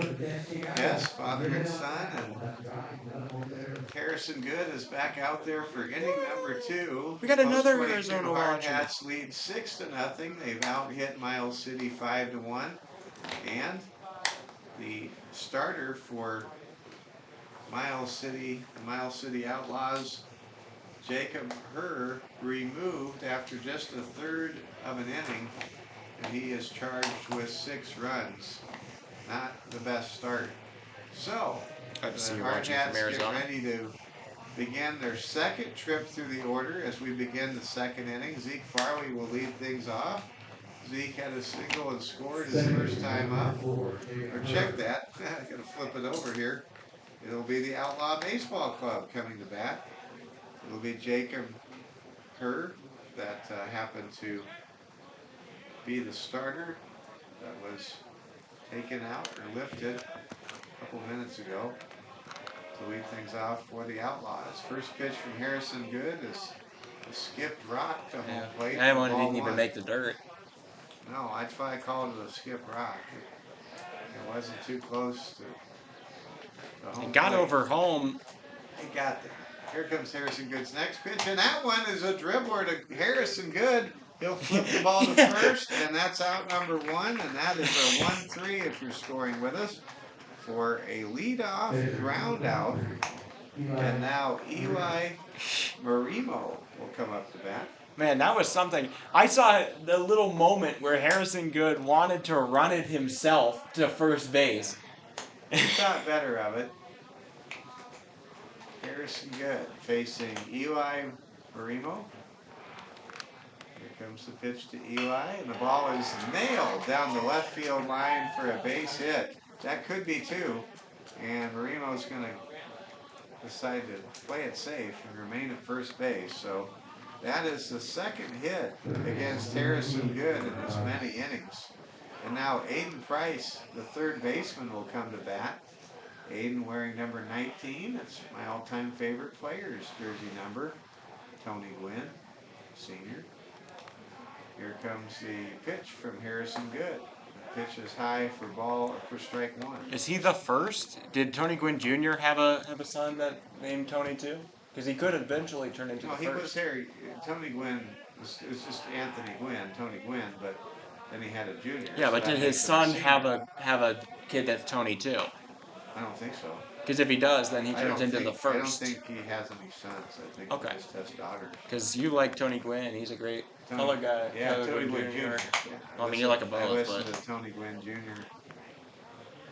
Yes, father and son. And Harrison Good is back out there for inning number 2. We got another Arizona watcher. Hardhats lead 6-0. They've out-hit Miles City 5-1. And the starter for Miles City Outlaws, Jacob Herr, removed after just a third of an inning, and he is charged with 6 runs. Not the best start. So, the Hardhats get ready to begin their second trip through the order as we begin the second inning. Zeke Farley will lead things off. Zeke had a single and scored his first time up. Or check that. I'm going to flip it over here. It'll be the Outlaw Baseball Club coming to bat. It'll be Jacob Herr that happened to be the starter that was taken out or lifted a couple minutes ago to lead things off for the Outlaws. First pitch from Harrison Good is a skipped rock to home plate. That one didn't even make the dirt. No, I'd probably call it a skipped rock. It wasn't too close to home. It got over home. He got there. Here comes Harrison Good's next pitch, and that one is a dribbler to Harrison Good. He'll flip the ball to first, and that's out number 1, and that is a 1-3 if you're scoring with us for a leadoff ground out. And now Eli Marimo will come up to bat. Man, that was something. I saw the little moment where Harrison Good wanted to run it himself to first base. He thought better of it. Harrison Good facing Eli Marimo. Here comes the pitch to Eli, and the ball is nailed down the left field line for a base hit. That could be 2, and Marimo's going to decide to play it safe and remain at first base. So that is the second hit against Harrison Good in as many innings. And now Aiden Price, the third baseman, will come to bat. Aiden wearing number 19. It's my all-time favorite player's jersey number. Tony Gwynn, senior. Here comes the pitch from Harrison Good. The pitch is high for strike 1. Is he the first? Did Tony Gwynn Jr. have a son that named Tony too? Because he could eventually turn into the first. No, he was there. Tony Gwynn, it was just Anthony Gwynn, Tony Gwynn, but then he had a junior. Yeah, but did his son have a kid that's Tony too? I don't think so. Because if he does, then he turns into the first. I don't think he has any sons. I think he just has daughters. Because you like Tony Gwynn. He's a great color guy. Yeah, Tony Gwynn Jr. Yeah. Well, I mean, you like them both. I listen to Tony Gwynn Jr.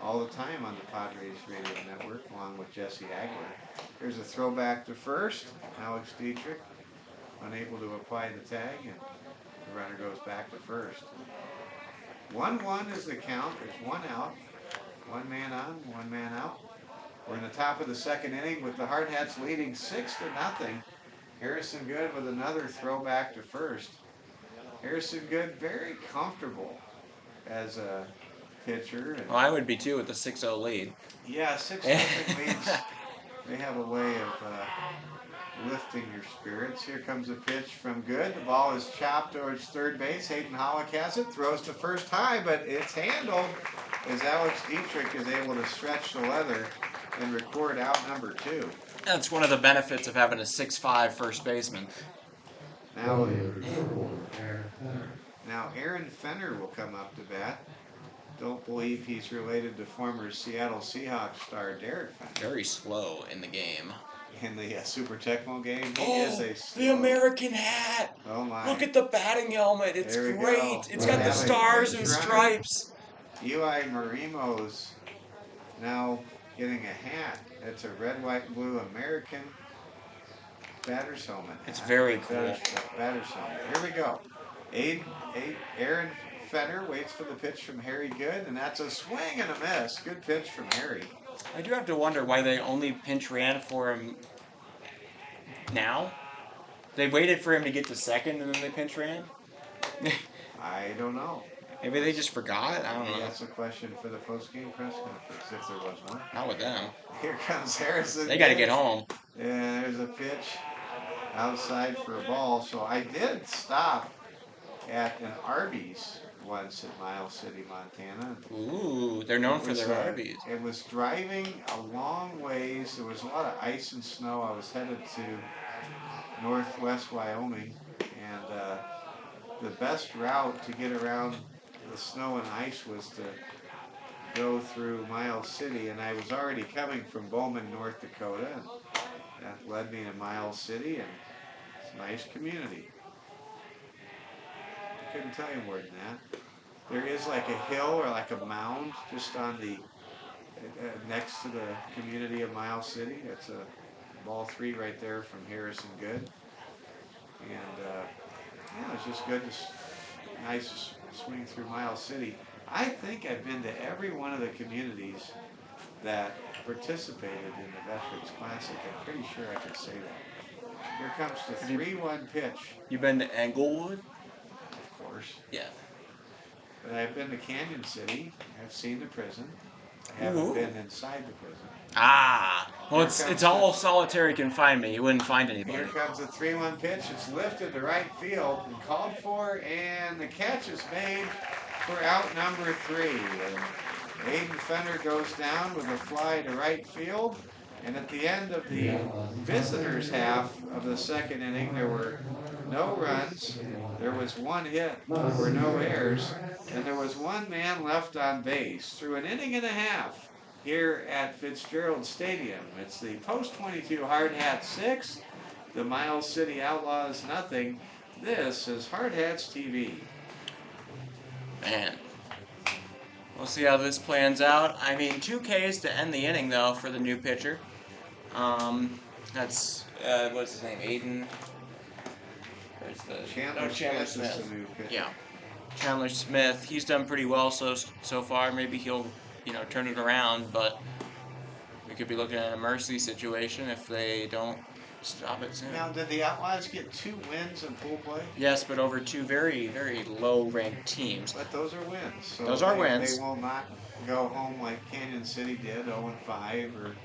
all the time on the Padres radio network, along with Jesse Agler. Here's a throwback to first. Alex Dietrich, unable to apply the tag, and the runner goes back to first. 1-1 is the count. There's 1 out. 1 man on, 1 man out. We're in the top of the second inning with the Hardhats leading 6-0. Harrison Good with another throwback to first. Harrison Good very comfortable as a pitcher. And well, I would be too with the 6-0 lead. Yeah, 6-0 leads. They have a way of lifting your spirits. Here comes a pitch from Good. The ball is chopped towards third base. Hayden Hollick has it, throws to first high, but it's handled as Alex Dietrich is able to stretch the leather and record out number 2. That's one of the benefits of having a 6'5" first baseman. Now Aaron Fenner will come up to bat. Don't believe he's related to former Seattle Seahawks star Derek Fenner. Very slow in the game. In the Super Tecmo game, he is a slow. The American hat! Oh my! Look at the batting helmet. It's There we great. go. It's We got the have a stars pinch and runner. stripes. Eli Marimo's now getting a hat. It's a red, white, and blue American batter's helmet. It's very cool. Batter's helmet. Here we go. Aaron Fenner waits for the pitch from Harry Good, and that's a swing and a miss. Good pitch from Harry. I do have to wonder why they only pinch ran for him now. They waited for him to get to second and then they pinch ran? I don't know. Maybe they just forgot? I don't Maybe know. that's a question for the post-game press conference, if there was one. Not with them. Here comes Harrison. They got to get home. And there's a pitch outside for a ball. So I did stop at an Arby's once in Miles City, Montana. Ooh, they're known for their Arby's. It was driving a long ways. There was a lot of ice and snow. I was headed to northwest Wyoming, and the best route to get around the snow and ice was to go through Miles City, and I was already coming from Bowman, North Dakota, and that led me to Miles City, and it's a nice community. I couldn't tell you more than that. There is like a hill or like a mound just on the next to the community of Miles City. It's a ball 3 right there from Harrison Good, and yeah, it's just good. Nice swing through Miles City. I think I've been to every one of the communities that participated in the Veterans Classic. I'm pretty sure I could say that. Here comes the 3-1 pitch. You been to Englewood? Of course. Yeah. But I've been to Canyon City. I've seen the prison. I haven't been inside the prison. Ah. Well, it's all solitary confinement. You wouldn't find anybody. Here comes the 3-1 pitch. It's lifted to right field and called for, and the catch is made for out number 3. And Aiden Fenner goes down with a fly to right field. And at the end of the visitors' half of the second inning, there were no runs. There was 1 hit. There were no errors. And there was 1 man left on base through an inning and a half here at Fitzgerald Stadium. It's the post-22 Hardhats 6, the Miles City Outlaws nothing. This is Hardhats TV. Man. We'll see how this plans out. I mean, 2 Ks to end the inning, though, for the new pitcher. That's, what's his name, Aiden? There's the Chandler Smith. Is the new pitcher. Yeah. Chandler Smith, he's done pretty well so far. Maybe he'll, turn it around, but we could be looking at a mercy situation if they don't stop it soon. Now, did the Outlaws get 2 wins in pool play? Yes, but over 2 very, very low-ranked teams. But those are wins. So those are wins. They will not go home like Canyon City did, 0-5, or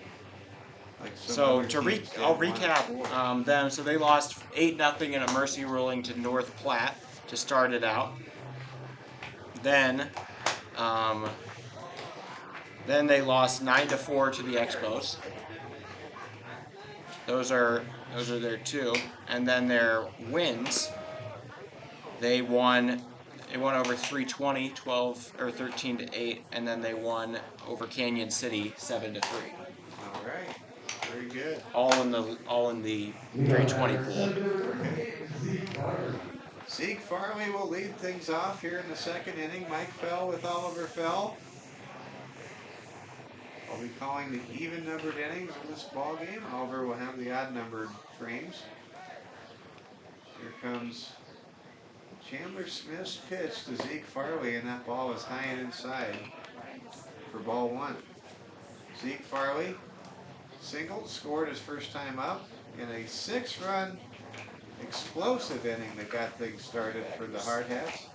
like some So other teams did, I'll recap 1-4. them. So they lost 8-0 in a mercy ruling to North Platte to start it out. Then they lost 9-4 to the Expos. Those are their 2, and then their wins. They won over 320, 13-8, and then they won over Canyon City 7-3. All right, very good. All in the 320 pool. Zeke Farley will lead things off here in the second inning. Mike Fell with Oliver Fell. I'll be calling the even-numbered innings in this ball game. Oliver will have the odd-numbered frames. Here comes Chandler Smith's pitch to Zeke Farley, and that ball is high and inside for ball 1. Zeke Farley singled, scored his first time up in a 6-run explosive inning that got things started for the Hardhats.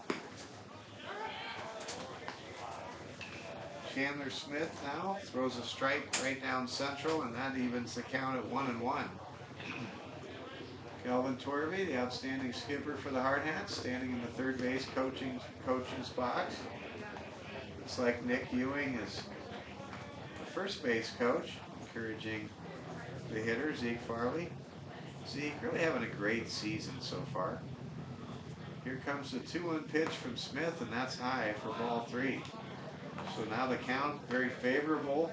Chandler Smith now throws a strike right down central, and that evens the count at 1-1. Kelvin Torvey, the outstanding skipper for the Hardhats, standing in the third base coach's box. Looks like Nick Ewing is the first base coach, encouraging the hitter, Zeke Farley. Zeke really having a great season so far. Here comes the 2-1 pitch from Smith, and that's high for ball 3. So now the count very favorable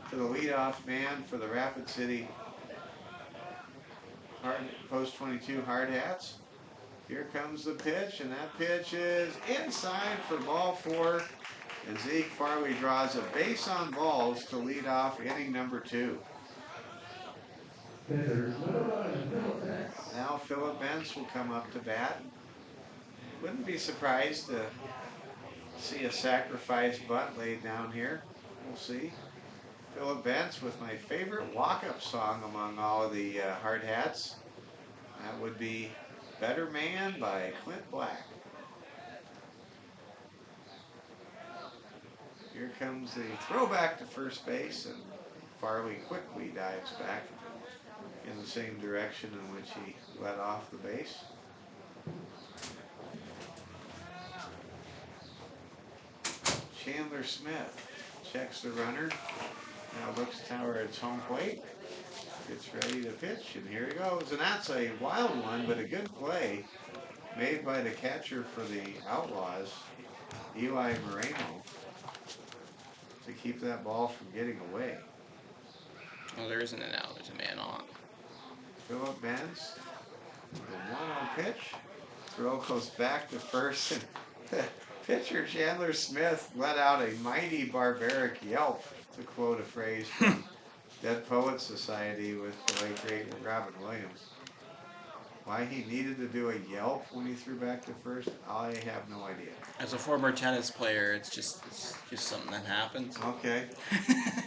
to the leadoff man for the Rapid City Post 22 Hardhats. Here comes the pitch, and that pitch is inside for ball 4. And Zeke Farley draws a base on balls to lead off inning number 2. Now Philip Bentz will come up to bat. Wouldn't be surprised to see a sacrifice bunt laid down here. We'll see. Philip Bentz with my favorite walk-up song among all of the Hardhats. That would be Better Man by Clint Black. Here comes the throwback to first base, and Farley quickly dives back in the same direction in which he let off the base. Chandler Smith checks the runner. Now looks towards home plate. Gets ready to pitch, and here he goes. And that's a wild one, but a good play made by the catcher for the Outlaws, Eli Moreno, to keep that ball from getting away. Well, there isn't an out. There's a man on. Philip Bentz, the 1-0 pitch. Throw goes back to first, and pitcher Chandler Smith let out a mighty barbaric yelp, to quote a phrase from Dead Poets Society with the late great Robin Williams. Why he needed to do a yelp when he threw back to first, I have no idea. As a former tennis player, it's just something that happens. Okay.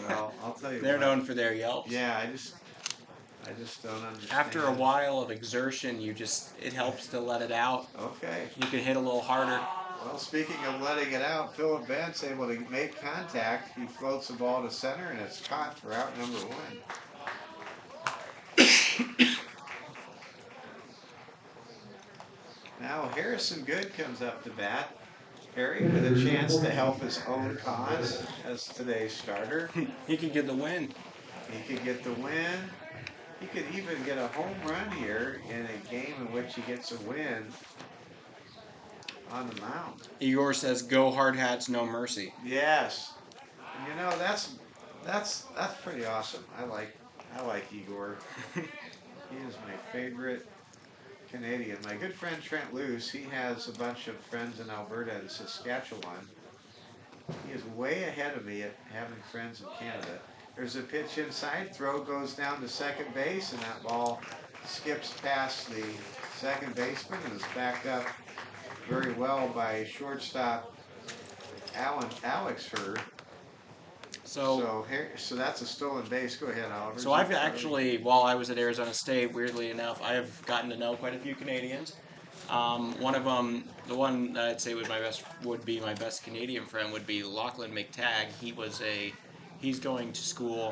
Well, I'll tell you. They're known for their yelps. Yeah, I just don't understand. After a while of exertion, it helps to let it out. Okay. You can hit a little harder. Well, speaking of letting it out, Philip Bentz able to make contact. He floats the ball to center, and it's caught for out number 1. Now Harrison Good comes up to bat. Harry with a chance to help his own cause as today's starter. He could get the win. He could get the win. He could even get a home run here in a game in which he gets a win on the mound. Igor says, "Go Hardhats, no mercy." Yes. And you know, that's pretty awesome. I like Igor. He is my favorite Canadian. My good friend Trent Luce, he has a bunch of friends in Alberta and Saskatchewan. He is way ahead of me at having friends in Canada. There's a pitch inside, throw goes down to second base, and that ball skips past the second baseman and is backed up very well by shortstop Alex Hurd. So that's a stolen base. Go ahead, Oliver. So I've actually, while I was at Arizona State, weirdly enough, I have gotten to know quite a few Canadians. One of them, the one that I'd say would be my best Canadian friend, would be Lachlan McTagg. He's going to school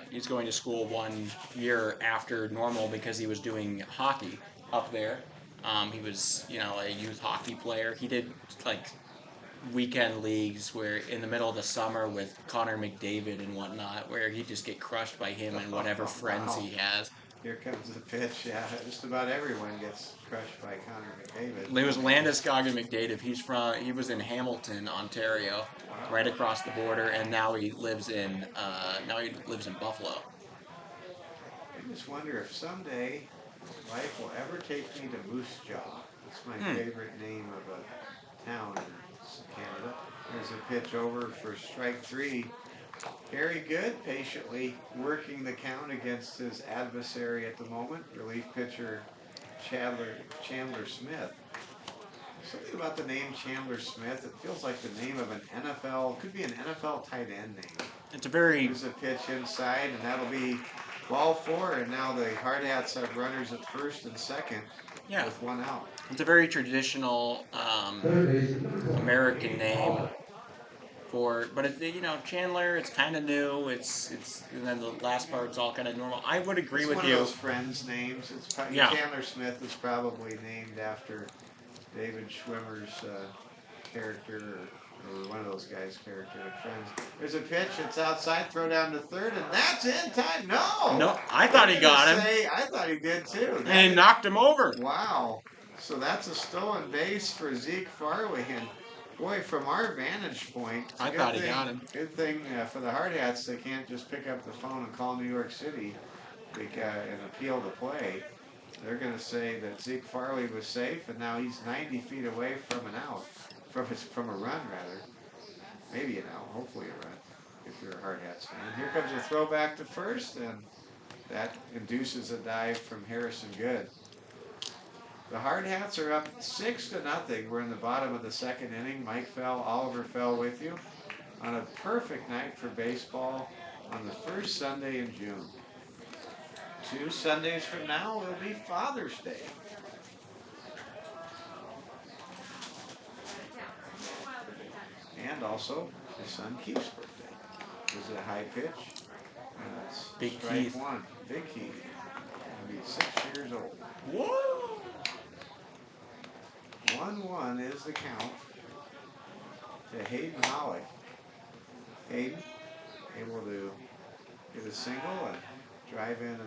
he's going to school 1 year after normal because he was doing hockey up there. He was, a youth hockey player. He did weekend leagues where in the middle of the summer with Connor McDavid and whatnot, where he'd just get crushed by him and whatever friends he has. Here comes the pitch. Yeah, just about everyone gets crushed by Connor McDavid. It was Landeskog and McDavid. He was in Hamilton, Ontario, right across the border, and now he lives in Buffalo. I just wonder if someday life will ever take me to Moose Jaw. That's my favorite name of a town in Canada. There's a pitch over for strike 3. Very good, patiently working the count against his adversary at the moment, relief pitcher Chandler Smith. Something about the name Chandler Smith, it feels like the name of an NFL, could be an NFL tight end name. There's a pitch inside, and that'll be ball 4, and now the Hardhats have runners at first and second with 1 out. It's a very traditional American name. but Chandler, it's kind of new. It's and then the last part's all kind of normal. I would agree It's with one you. of those friends' names. It's probably, Yeah. Chandler Smith is probably named after David Schwimmer's character or one of those guys' character in Friends. There's a pitch. It's outside. Throw down to third, and that's in time. No, I thought he got him. I thought he did too. And he knocked him over. Wow. So that's a stolen base for Zeke Farley, and boy, from our vantage point, I thought he got him. Good thing for the Hardhats, they can't just pick up the phone and call New York City and appeal the play. They're going to say that Zeke Farley was safe, and now he's 90 feet away from an out, from a run rather. Maybe an out, hopefully a run, if you're a Hardhats fan. Here comes a throwback to first, and that induces a dive from Harrison Good. The Hardhats are up 6-0. We're in the bottom of the second inning. Oliver Fell with you on a perfect night for baseball on the first Sunday in June. 2 Sundays from now will be Father's Day. And also his son Keith's birthday. This is a high pitch. That's Big strike Keith. 1. Big Keith. He'll be 6 years old. Whoa! 1-1 is the count to Hayden Hollick. Hayden able to get a single and drive in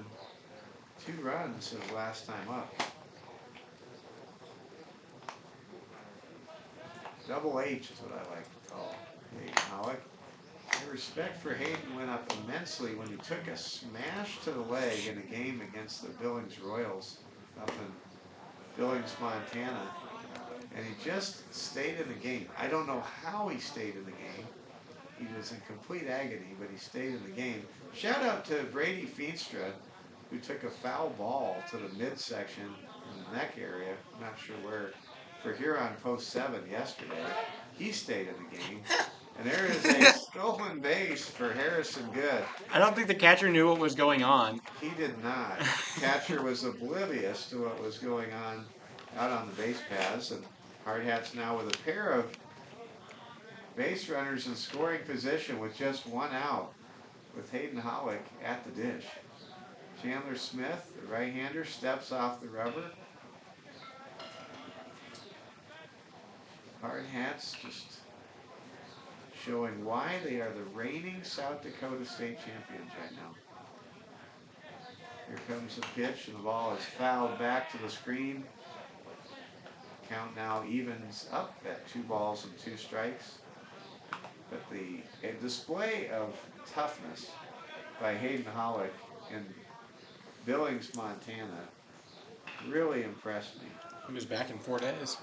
2 runs his last time up. Double H is what I like to call Hayden Hollick. My respect for Hayden went up immensely when he took a smash to the leg in a game against the Billings Royals up in Billings, Montana. And he just stayed in the game. I don't know how he stayed in the game. He was in complete agony, but he stayed in the game. Shout out to Brady Feenstra, who took a foul ball to the midsection in the neck area, I'm not sure where, for Huron Post 7 yesterday. He stayed in the game. And there is a stolen base for Harrison Good. I don't think the catcher knew what was going on. He did not. Catcher was oblivious to what was going on out on the base paths, and Hardhats now with a pair of base runners in scoring position with just 1 out, with Hayden Hollick at the dish. Chandler Smith, the right-hander, steps off the rubber. Hardhats just showing why they are the reigning South Dakota State champions right now. Here comes the pitch, and the ball is fouled back to the screen. Count now evens up at 2 balls and 2 strikes. But a display of toughness by Hayden Hollick in Billings, Montana really impressed me. He was back in 4 days.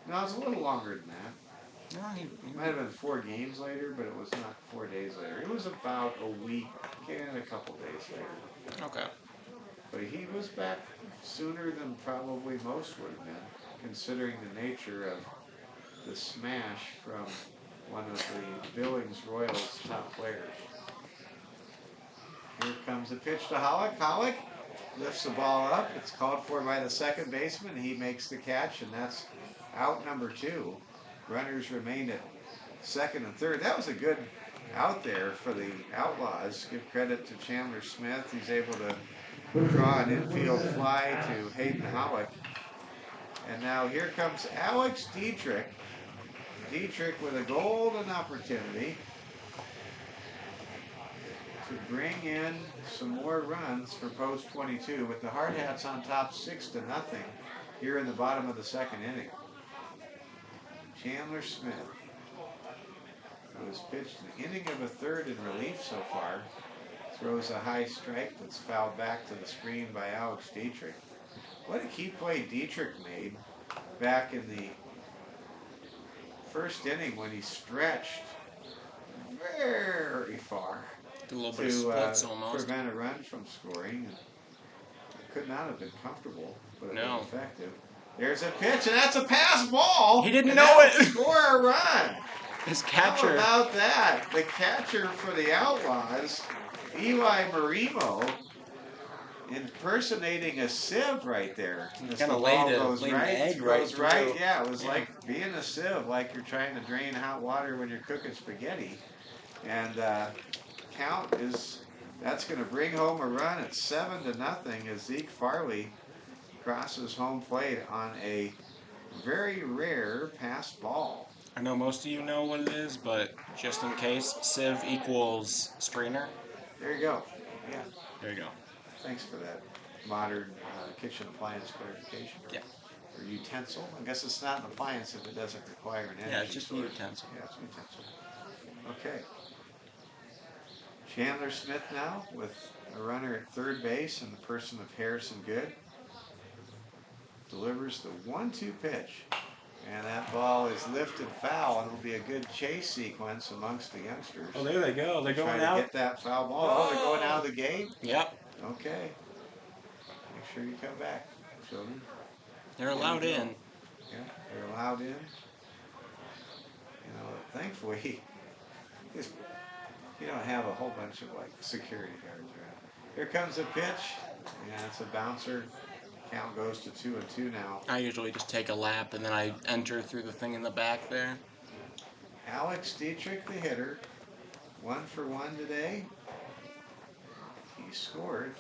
No, it was a little longer than that. No, he Might have been 4 games later, but it was not 4 days later. It was about a week and a couple days later. Okay. But he was back sooner than probably most would have been, considering the nature of the smash from one of the Billings Royals' top players. Here comes the pitch to Hollick. Hollick lifts the ball up. It's called for by the second baseman. He makes the catch, and that's out number 2. Runners remain at second and third. That was a good out there for the Outlaws. Give credit to Chandler Smith. He's able to draw an infield fly to Hayden Hollick. And now here comes Alex Dietrich. Dietrich with a golden opportunity to bring in some more runs for Post 22 with the Hardhats on top 6-0 here in the bottom of the second inning. Chandler Smith, who has pitched an inning of a third in relief so far, throws a high strike that's fouled back to the screen by Alex Dietrich. What a key play Dietrich made back in the first inning when he stretched very far did a little bit of splits almost. Prevent a run from scoring. It could not have been comfortable, but it was effective. There's a pitch, and that's a pass ball. He didn't know it. Score a run. His catcher. How about that? The catcher for the Outlaws, Eli Marimo, impersonating a sieve right there. As Kinda the laid ball a- goes laid an right, egg goes right right. through. Yeah, it was Yeah. like being a sieve, like you're trying to drain hot water when you're cooking spaghetti. And count is that's going to bring home a run at 7-0 as Zeke Farley crosses home plate on a very rare pass ball. I know most of you know what it is, but just in case, sieve equals strainer. There you go. Yeah, There you go. thanks for that modern kitchen appliance clarification. Yeah. Or utensil. I guess it's not an appliance if it doesn't require an energy Yeah, it's just a source. utensil. Yeah, it's a utensil. Okay. Chandler Smith now with a runner at third base in the person of Harrison Good. Delivers the 1-2 pitch. And that ball is lifted foul, and it'll be a good chase sequence amongst the youngsters. Oh, there they go. They're Try going to out. get that foul ball. Oh, they're going out of the gate? Yep. Okay. Make sure you come back, children. They're allowed in. Yeah, they're allowed in. You know, thankfully, you don't have a whole bunch of like security guards around. Here comes a pitch. Yeah, it's a bouncer. Count goes to 2-2 now. I usually just take a lap and then I enter through the thing in the back there. Alex Dietrich, the hitter, 1 for 1 today. He scored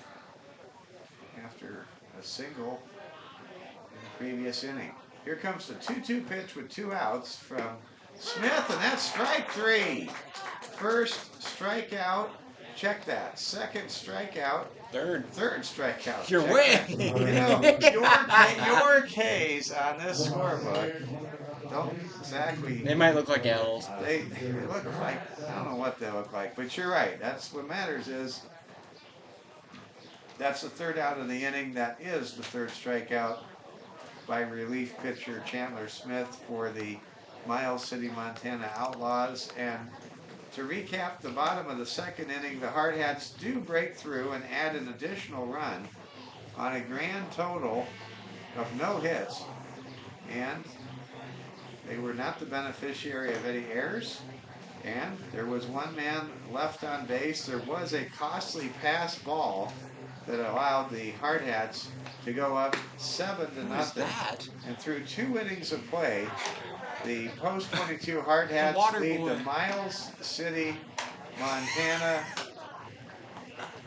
after a single in the previous inning. Here comes the 2-2 pitch with 2 outs from Smith, and that's strike 3. First strikeout. Check that. Second strikeout. Third. Third strikeout. You're Check winning. that. You know, your K's on this scorebook don't exactly. They might look like L's. They look like, I don't know what they look like, but you're right. That's what matters is that's the third out of the inning. That is the third strikeout by relief pitcher Chandler Smith for the Miles City, Montana Outlaws. And to recap the bottom of the second inning, the Hardhats do break through and add an additional run on a grand total of no hits. And they were not the beneficiary of any errors. And there was one man left on base. There was a costly pass ball that allowed the Hardhats to go up 7-0. that? And through 2 innings of play, the post-22 Hardhats lead the Miles City, Montana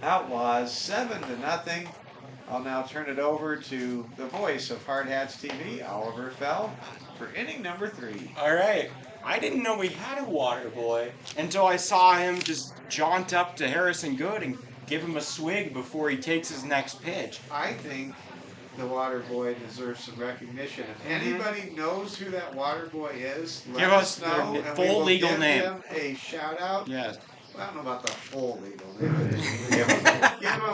Outlaws 7-0. I'll now turn it over to the voice of Hardhats TV, Oliver Fell, for inning number 3. All right. I didn't know we had a water boy until I saw him just jaunt up to Harrison Good and give him a swig before he takes his next pitch. I think the water boy deserves some recognition. If anybody knows who that water boy is, let us know, their and full we will legal give name. him a shout out. Yes. Well, I don't know about the full legal name.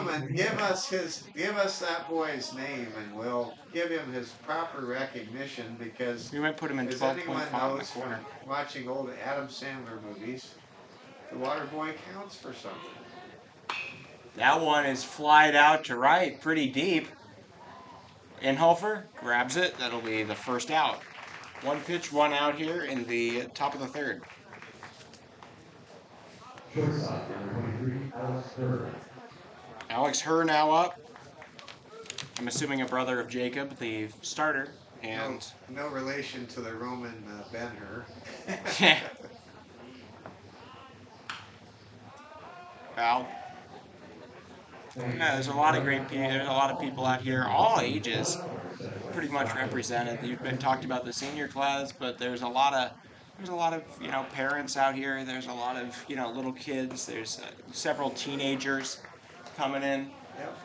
Give us that boy's name, and we'll give him his proper recognition, because We might put him in as 12.5 anyone in the knows corner. from watching old Adam Sandler movies, the water boy counts for something. That one is flied out to right pretty deep. Inhofer grabs it. That'll be the first out. 1 pitch, 1 out here in the top of the third. Shortstop, number 23, Alex Burr. Alex Herr now up. I'm assuming a brother of Jacob, the starter. And No relation to the Roman Ben-Hur. foul. Yeah, there's a lot of great people. There's a lot of people out here, all ages, pretty much represented. You've been talked about the senior class, but there's a lot of parents out here. There's a lot of little kids. There's several teenagers coming in. Yep.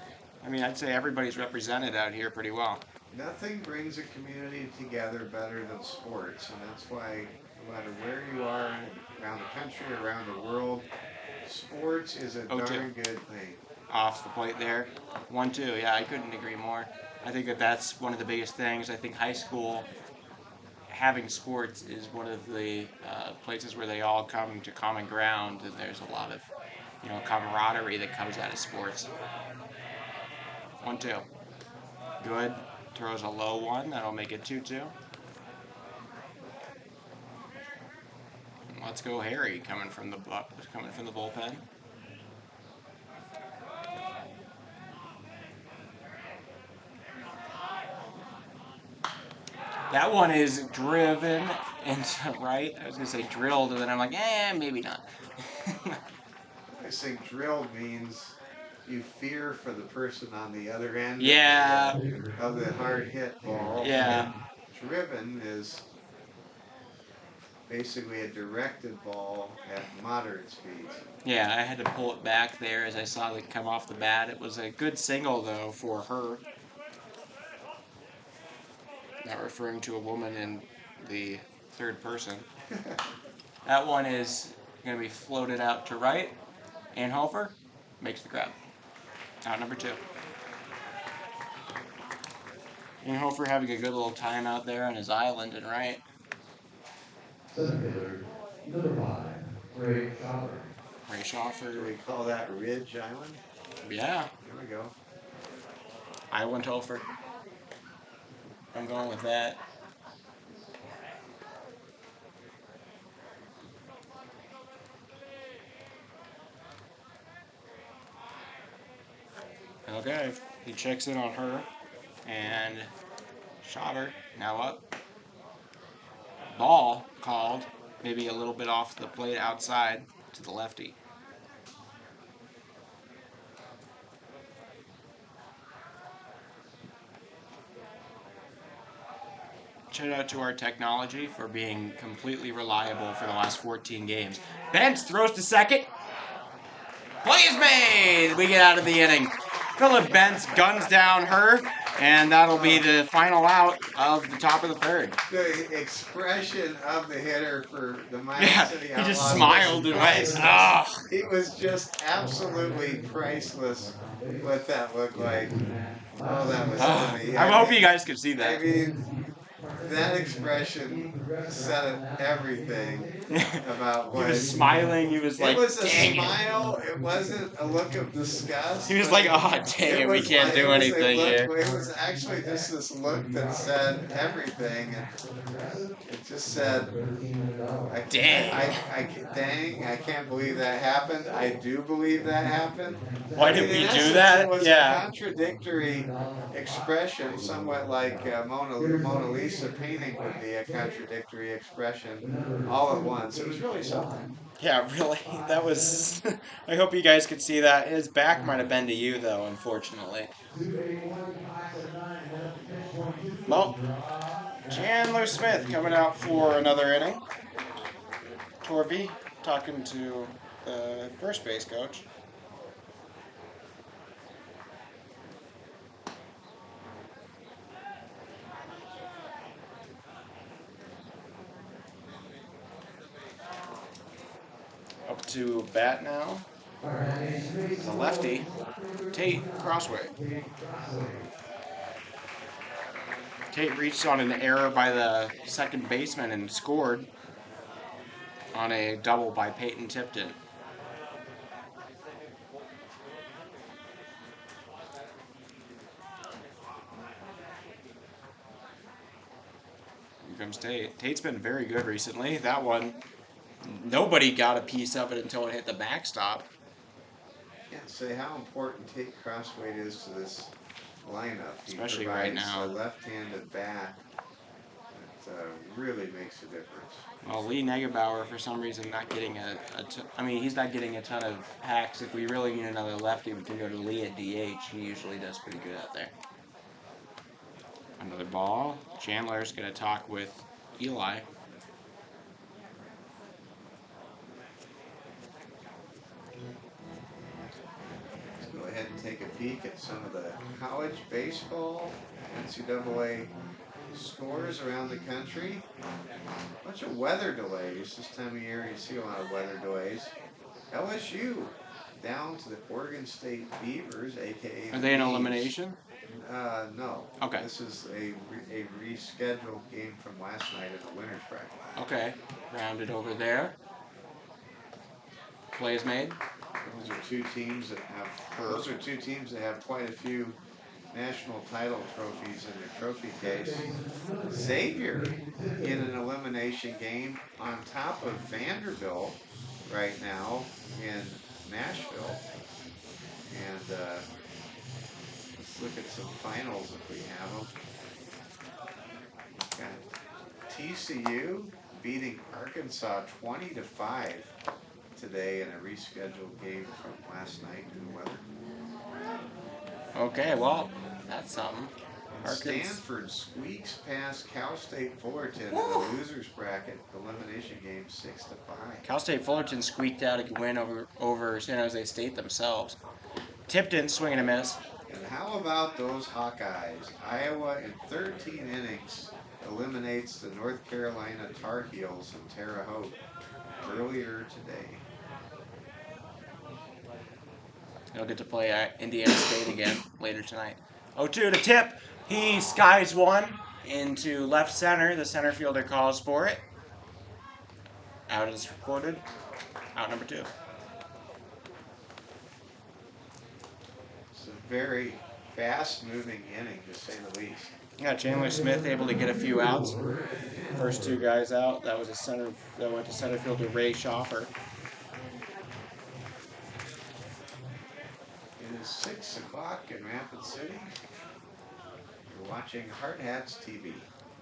I mean, I'd say everybody's represented out here pretty well. Nothing brings a community together better than sports, and that's why no matter where you are around the country, around the world, sports is a darn good thing. Off the plate there. 1-2. Yeah, I couldn't agree more. I think that's one of the biggest things. I think high school having sports is one of the places where they all come to common ground, and there's a lot of camaraderie that comes out of sports. 1-2. Good. Throws a low one. That'll make it 2-2. Let's go, Harry, coming from the bullpen. That one is driven into right. I was gonna say drilled, and then I'm like, maybe not. I think drilled means you fear for the person on the other end Yeah, of the hard hit ball. yeah, And driven is basically a directed ball at moderate speeds. yeah. I had to pull it back there as I saw it come off the bat. It was a good single though for her. Not referring to a woman in the third person. That one is going to be floated out to right. Anhofer makes the grab. Out number 2. Anhofer having a good little time out there on his island and right. Center fielder, number 5, Ray Schoffer. Ray Do Schoffer. we call that Ridge Island? Yeah. There we go. Island Hofer. I'm going with that. Okay. He checks in on her. And Schoffer now up. Ball called. Maybe a little bit off the plate outside to the lefty. Shout out to our technology for being completely reliable for the last 14 games. Benz throws to second. Play is made. We get out of the inning. Philip Benz guns down her, and that'll be the final out of the top of the third. The expression of the hitter for the Miami Yeah, City he Outlaws just smiled and went, ah. He was just absolutely priceless what that looked like. Oh, that was funny. I hope you guys could see that. I mean, that expression said everything about He what was smiling. He was like, it was a dang smile. It wasn't a look of disgust. He was like, oh, dang it, we can't do anything here. It was actually just this look that said everything. And it just said, Dang. I can't believe that happened. I do believe that happened. Why did we do that? It was Yeah. a contradictory expression, somewhat like Mona Lisa painting would be a contradictory expression all at once. It was really something. Yeah, really. That was. I hope you guys could see that. His back might have been to you, though, unfortunately. Well, Chandler Smith coming out for another inning. Torby talking to the first base coach. Up to bat now. The lefty, Tate Crossway. Tate reached on an error by the second baseman and scored on a double by Peyton Tipton. Here comes Tate. Tate's been very good recently. That one, nobody got a piece of it until it hit the backstop. Can't say how important Tate Crossway is to this lineup. Especially right now. A left-handed bat that really makes a difference. Well, Lee Negebauer, for some reason, not getting he's not getting a ton of hacks. If we really need another lefty, we can go to Lee at DH. He usually does pretty good out there. Another ball. Chandler's going to talk with Eli. Let's go ahead and take a peek at some of the college baseball, NCAA scores around the country. A bunch of weather delays this time of year. You see a lot of weather delays. LSU down to the Oregon State Beavers, aka. Are they in elimination? No. Okay. This is a rescheduled game from last night in the winner's bracket. Okay. Rounded over there. Play is made. Those are two teams that have quite a few national title trophies in their trophy case. Xavier in an elimination game on top of Vanderbilt right now in Nashville. And let's look at some finals if we have them. Got TCU beating Arkansas 20-5 today in a rescheduled game from last night due to weather. Okay, well, that's something. And Stanford squeaks past Cal State Fullerton in the losers bracket elimination game 6-5. Cal State Fullerton squeaked out a win over San Jose State themselves. Tipton swinging a miss. And how about those Hawkeyes? Iowa in 13 innings eliminates the North Carolina Tar Heels in Terre Haute earlier today. He'll get to play at Indiana State again later tonight. 0-2 to Tip. He skies one into left center. The center fielder calls for it. Out is recorded. Out number 2. It's a very fast-moving inning, to say the least. Yeah, Chandler Smith able to get a few outs. First 2 guys out. That was that went to center fielder Ray Schoffer. It is 6 o'clock in Rapid City. You're watching Hardhats TV.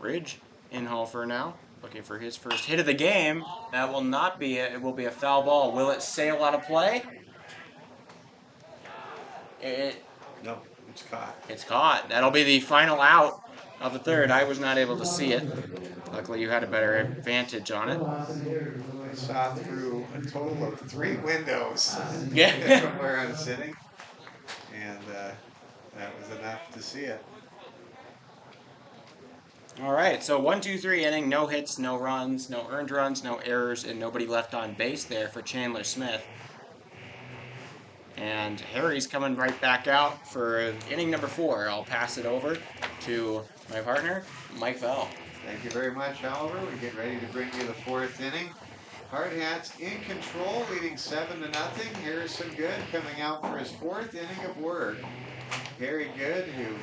Ridge in Hofer now, looking for his first hit of the game. That will not be it. It will be a foul ball. Will it sail out of play? No, it's caught. It's caught. That'll be the final out of the 3rd. I was not able to see it. Luckily, you had a better advantage on it. I saw through a total of 3 windows Yeah. from where I'm sitting, and that was enough to see it. All right, so 1-2-3 inning, no hits, no runs, no earned runs, no errors, and nobody left on base there for Chandler Smith. And Harry's coming right back out for inning number 4. I'll pass it over to my partner, Mike Bell. Thank you very much, Oliver. We get ready to bring you the 4th inning. Hardhats in control, leading 7-0. Harrison Good coming out for his 4th inning of work. Harry Good, who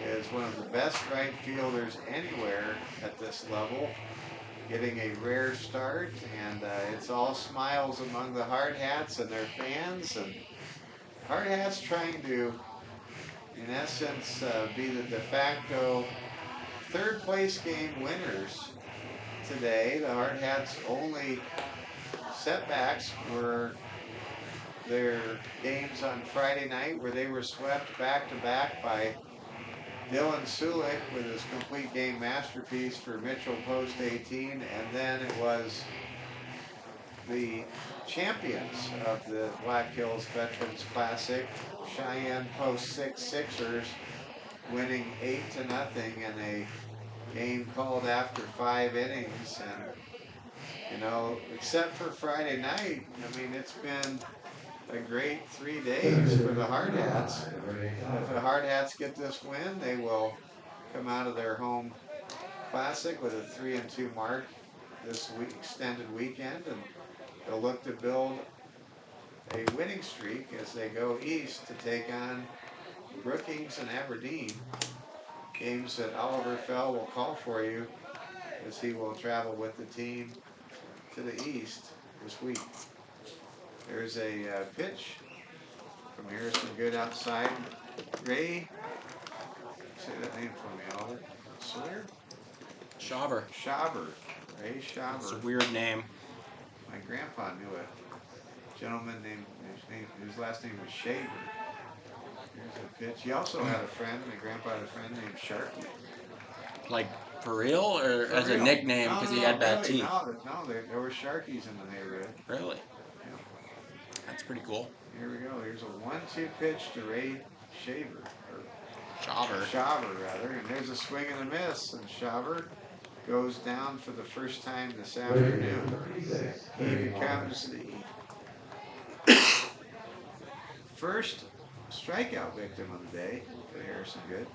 is one of the best right fielders anywhere at this level, getting a rare start, and it's all smiles among the Hardhats and their fans. And Hardhats trying to, in essence, be the de facto 3rd place game winners today. The Hardhats' only setbacks were their games on Friday night, where they were swept back-to-back by Dylan Sulik with his complete game masterpiece for Mitchell Post 18, and then it was the champions of the Black Hills Veterans Classic, Cheyenne Post 6 Sixers, winning 8-0 in a game called after 5 innings. And you know, except for Friday night, I mean, it's been a great 3 days for the Hardhats. If the Hardhats get this win, they will come out of their home classic with a 3-2 mark this extended weekend, and they'll look to build a winning streak as they go east to take on Brookings and Aberdeen, games that Oliver Fell will call for you as he will travel with the team to the east this week. There's a pitch from Harrison Good outside. Ray, say that name for me, Oliver. Sawyer? Schauber. Schauber. Ray Schauber. It's a weird name. My grandpa knew a gentleman named, his last name was Shaver. Here's a pitch. He also had a friend, my grandpa had a friend named Sharky. Like, for real? Or as a nickname because he had bad teeth? No, there were Sharkies in the neighborhood. Really? Yeah. That's pretty cool. Here we go. Here's a 1-2 pitch to Ray Shaver. Schauber, rather. And there's a swing and a miss. And Schauber goes down for the first time this afternoon. He becomes the first strikeout victim of the day for Harrison Good.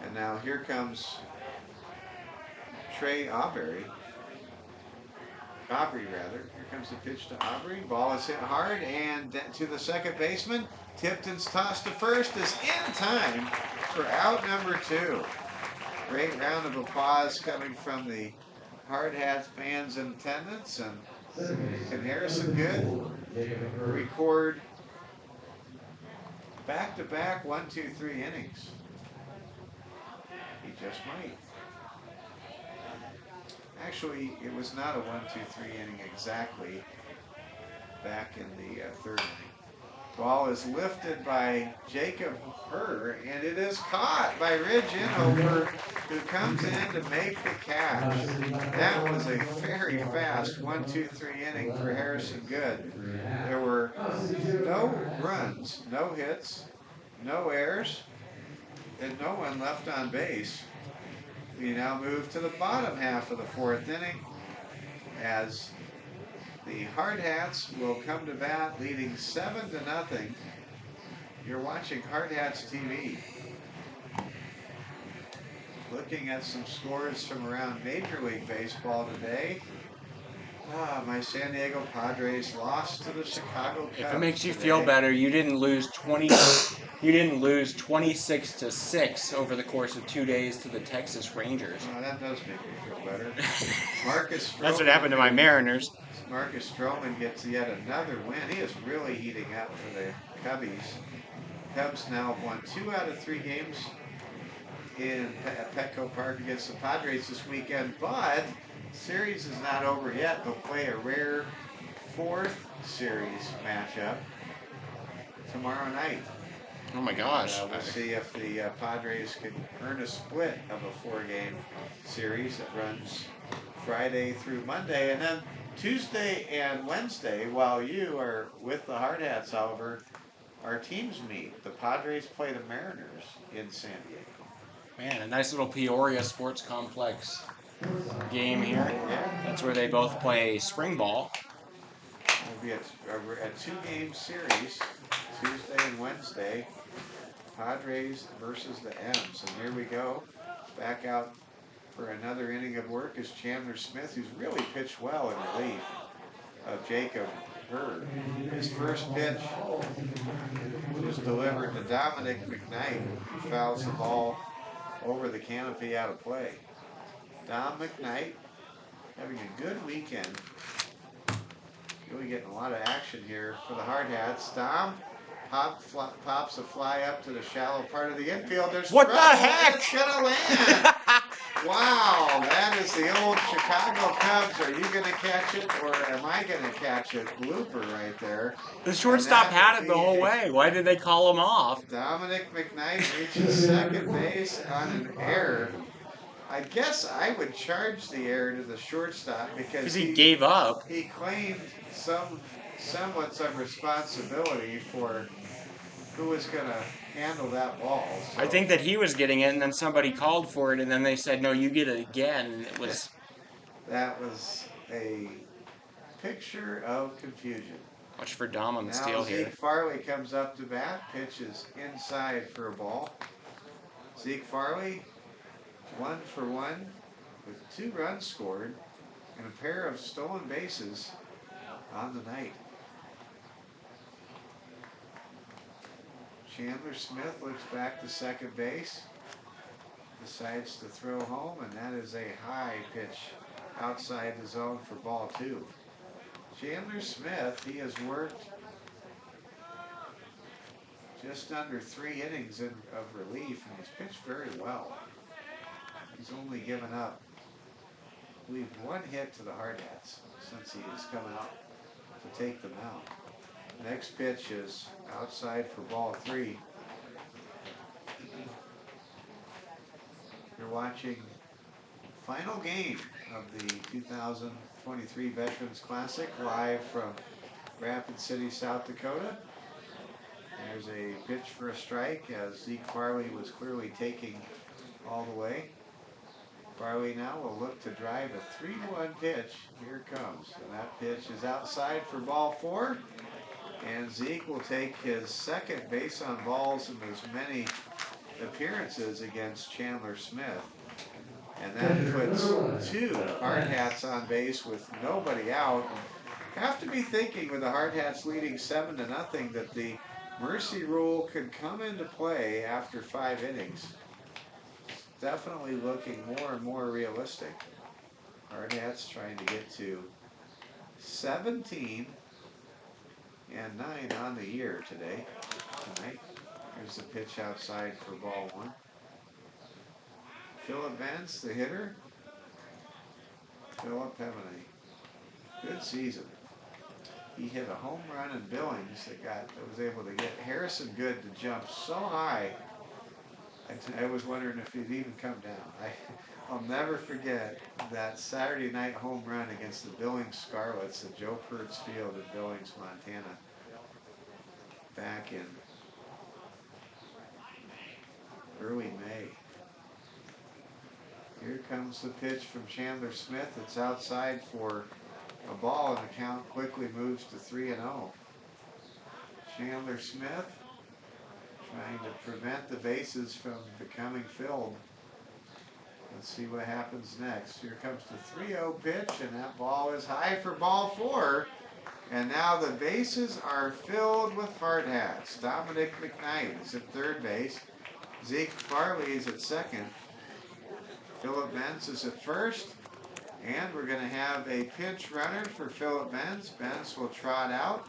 And now here comes Trey Aubrey. Here comes the pitch to Aubrey. Ball is hit hard and to the second baseman. Tipton's toss to first is in time for out number 2. Great round of applause coming from the Hardhats fans in attendance. And can Harrison Good record back-to-back 1-2-3 innings? He just might. Actually, it was not a 1-2-3 inning exactly back in the third inning. Ball is lifted by Jacob Herr, and it is caught by Ridge Inover, who comes in to make the catch. That was a very fast 1-2-3 inning for Harrison Good. There were no runs, no hits, no errors, and no one left on base. We now move to the bottom half of the fourth inning as the Hardhats will come to bat leading 7-0. You're watching Hardhats TV. Looking at some scores from around Major League Baseball today. My San Diego Padres lost to the Chicago Cubs. If it makes you today. feel better, you didn't lose 26-6 over the course of 2 days to the Texas Rangers. That does make me feel better. Marcus Stroman, That's what happened to my Mariners. Marcus Stroman gets yet another win. He is really heating up for the Cubbies. Cubs now have won 2 out of 3 games at Petco Park against the Padres this weekend, but the series is not over yet. They'll play a rare 4th series matchup tomorrow night. Oh my gosh. We'll see if the Padres can earn a split of a 4-game series that runs Friday through Monday. And then Tuesday and Wednesday, while you are with the Hardhats, however, our teams meet. The Padres play the Mariners in San Diego. Man, a nice little Peoria Sports Complex game here. Yeah. That's where they both play spring ball. It'll be a 2-game series, Tuesday and Wednesday. Padres versus the M's. And here we go. Back out for another inning of work is Chandler Smith, who's really pitched well in relief of Jacob Herr. His first pitch was delivered to Dominic McKnight, who fouls the ball over the canopy out of play. Dom McKnight having a good weekend. Really getting a lot of action here for the Hardhats. Dom pops a fly up to the shallow part of the infield. There's What the trouble. heck? It's gonna land. Wow, that is the old Chicago Cubs. Are you gonna catch it, or am I gonna catch it? Blooper right there. The shortstop had it the whole way. Why did they call him off? Dominic McKnight reaches second base on an error. I guess I would charge the error to the shortstop because he gave up. He claimed somewhat some responsibility for who was going to handle that ball. So. I think that he was getting it, and then somebody called for it, and then they said, "No, you get it again." And it was. That was a picture of confusion. Watch for Dom on the now steal here. Zeke Farley comes up to bat, pitches inside for a ball. Zeke Farley, 1 for 1 with 2 runs scored and a pair of stolen bases on the night. Chandler Smith looks back to second base, decides to throw home, and that is a high pitch outside the zone for ball 2. Chandler Smith, he has worked just under 3 innings of relief, and he's pitched very well. He's only given up, I believe, 1 hit to the Hardhats since he has come out to take them out. Next pitch is outside for ball 3. You're watching final game of the 2023 Veterans Classic live from Rapid City, South Dakota. There's a pitch for a strike as Zeke Farley was clearly taking all the way. Farley now will look to drive a 3-1 pitch. Here it comes. And that pitch is outside for ball 4. And Zeke will take his second base on balls in as many appearances against Chandler Smith. And that puts 2 Hardhats on base with nobody out. Have to be thinking with the Hardhats leading 7-0 that the mercy rule could come into play after 5 innings. Definitely looking more and more realistic. Hardhats trying to get to 17-9 on the year tonight. Here's the pitch outside for ball 1. Phillip Vance, the hitter. Philip Hemeny. Good season. He hit a home run in Billings that was able to get Harrison Good to jump so high. I was wondering if he'd even come down. I'll never forget that Saturday night home run against the Billings Scarlets at Joe Purt's Field in Billings, Montana, back in early May. Here comes the pitch from Chandler Smith. It's outside for a ball, and the count quickly moves to 3-0. Chandler Smith trying to prevent the bases from becoming filled. Let's see what happens next. Here comes the 3-0 pitch, and that ball is high for ball 4. And now the bases are filled with Hardhats. Dominic McKnight is at third base. Zeke Farley is at second. Philip Benz is at first. And we're going to have a pinch runner for Philip Benz. Benz will trot out.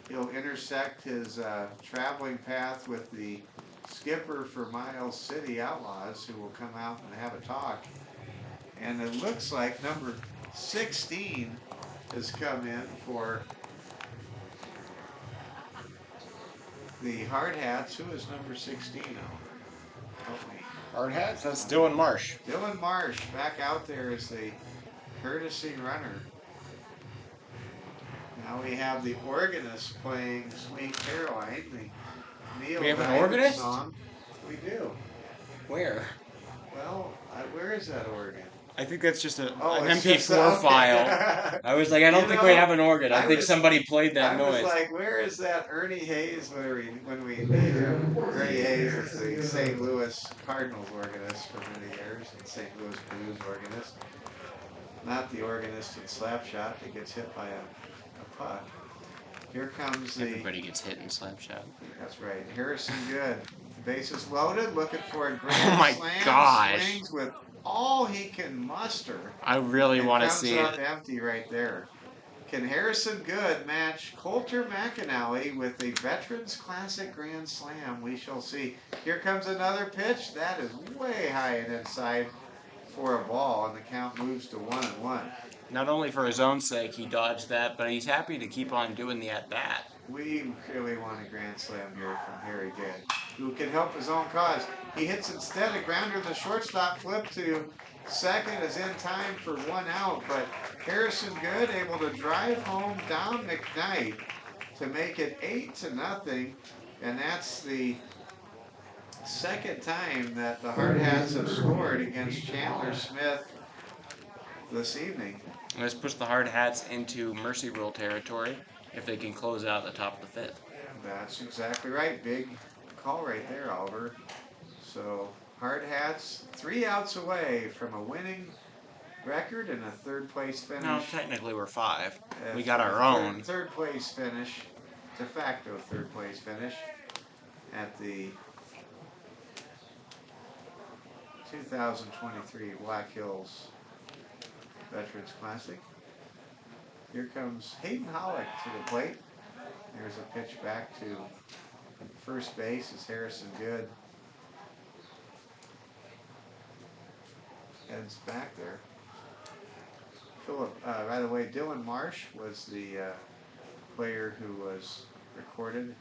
He'll intersect his traveling path with the skipper for Miles City Outlaws, who will come out and have a talk. And it looks like number 16 has come in for the Hardhats. Who is number 16? Help me. Hardhats? That's Dylan Marsh. Dylan Marsh back out there as the courtesy runner. Now we have the organist playing Sweet Caroline, the Neil We have an Diamond organist? song. We do. Where? Well, where is that organ? I think that's just an it's MP4 just okay. file. I was like, I don't You think know, we have an organ. I think was- somebody played that I noise. was like, where is that Ernie Hayes when we need him? Ernie Hayes is the St. Louis Cardinals organist for many years, and St. Louis Blues organist. Not the organist in Slapshot that gets hit by a puck. Here comes the... Everybody gets hit in Slapshot. That's right. Harrison Good. Bases loaded, looking for a Oh grand my slam. gosh. Swings with all he can muster. I really want to see Comes it. up empty right there. Can Harrison Good match Coulter McAnally with a Veterans Classic Grand Slam? We shall see. Here comes another pitch. That is way high and inside for a ball, and the count moves to 1-1. Not only for his own sake he dodged that, but he's happy to keep on doing the at-bat. We really want a grand slam here from Harry Good, who can help his own cause. He hits instead a grounder. The shortstop flip to second is in time for 1 out, but Harrison Good able to drive home down McKnight to make it 8-0, and that's the second time that the Hardhats have scored against Chandler Smith this evening. And this puts the Hardhats into Mercy Rule territory if they can close out the top of the 5th. That's exactly right. Big call right there, Oliver. So Hardhats 3 outs away from a winning record and a third place finish. No, technically we're 5. We got our own. Third place finish, de facto third place finish at the 2023 Black Hills Veterans Classic. Here comes Hayden Hollick to the plate. There's a pitch back to first base as Harrison Good heads back there. By the way, Dylan Marsh was the player who was recorded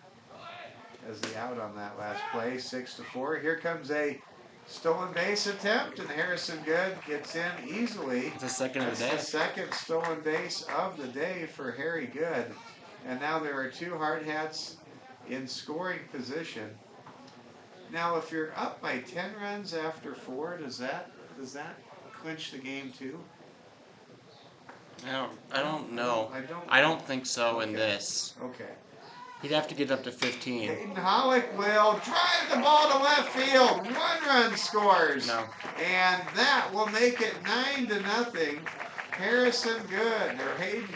as the out on that last play, 6-4. Here comes a stolen base attempt, and Harrison Good gets in easily. It's the second of the day. That's the second stolen base of the day for Harry Good. And now there are 2 Hardhats in scoring position. Now, if you're up by 10 runs after 4, does that clinch the game too? I don't know. I don't think so in this. Okay. He'd have to get up to 15. Hayden Hollick will drive the ball to left field. 1 run scores. No. And that will make it 9-0. Harrison Good, or Hayden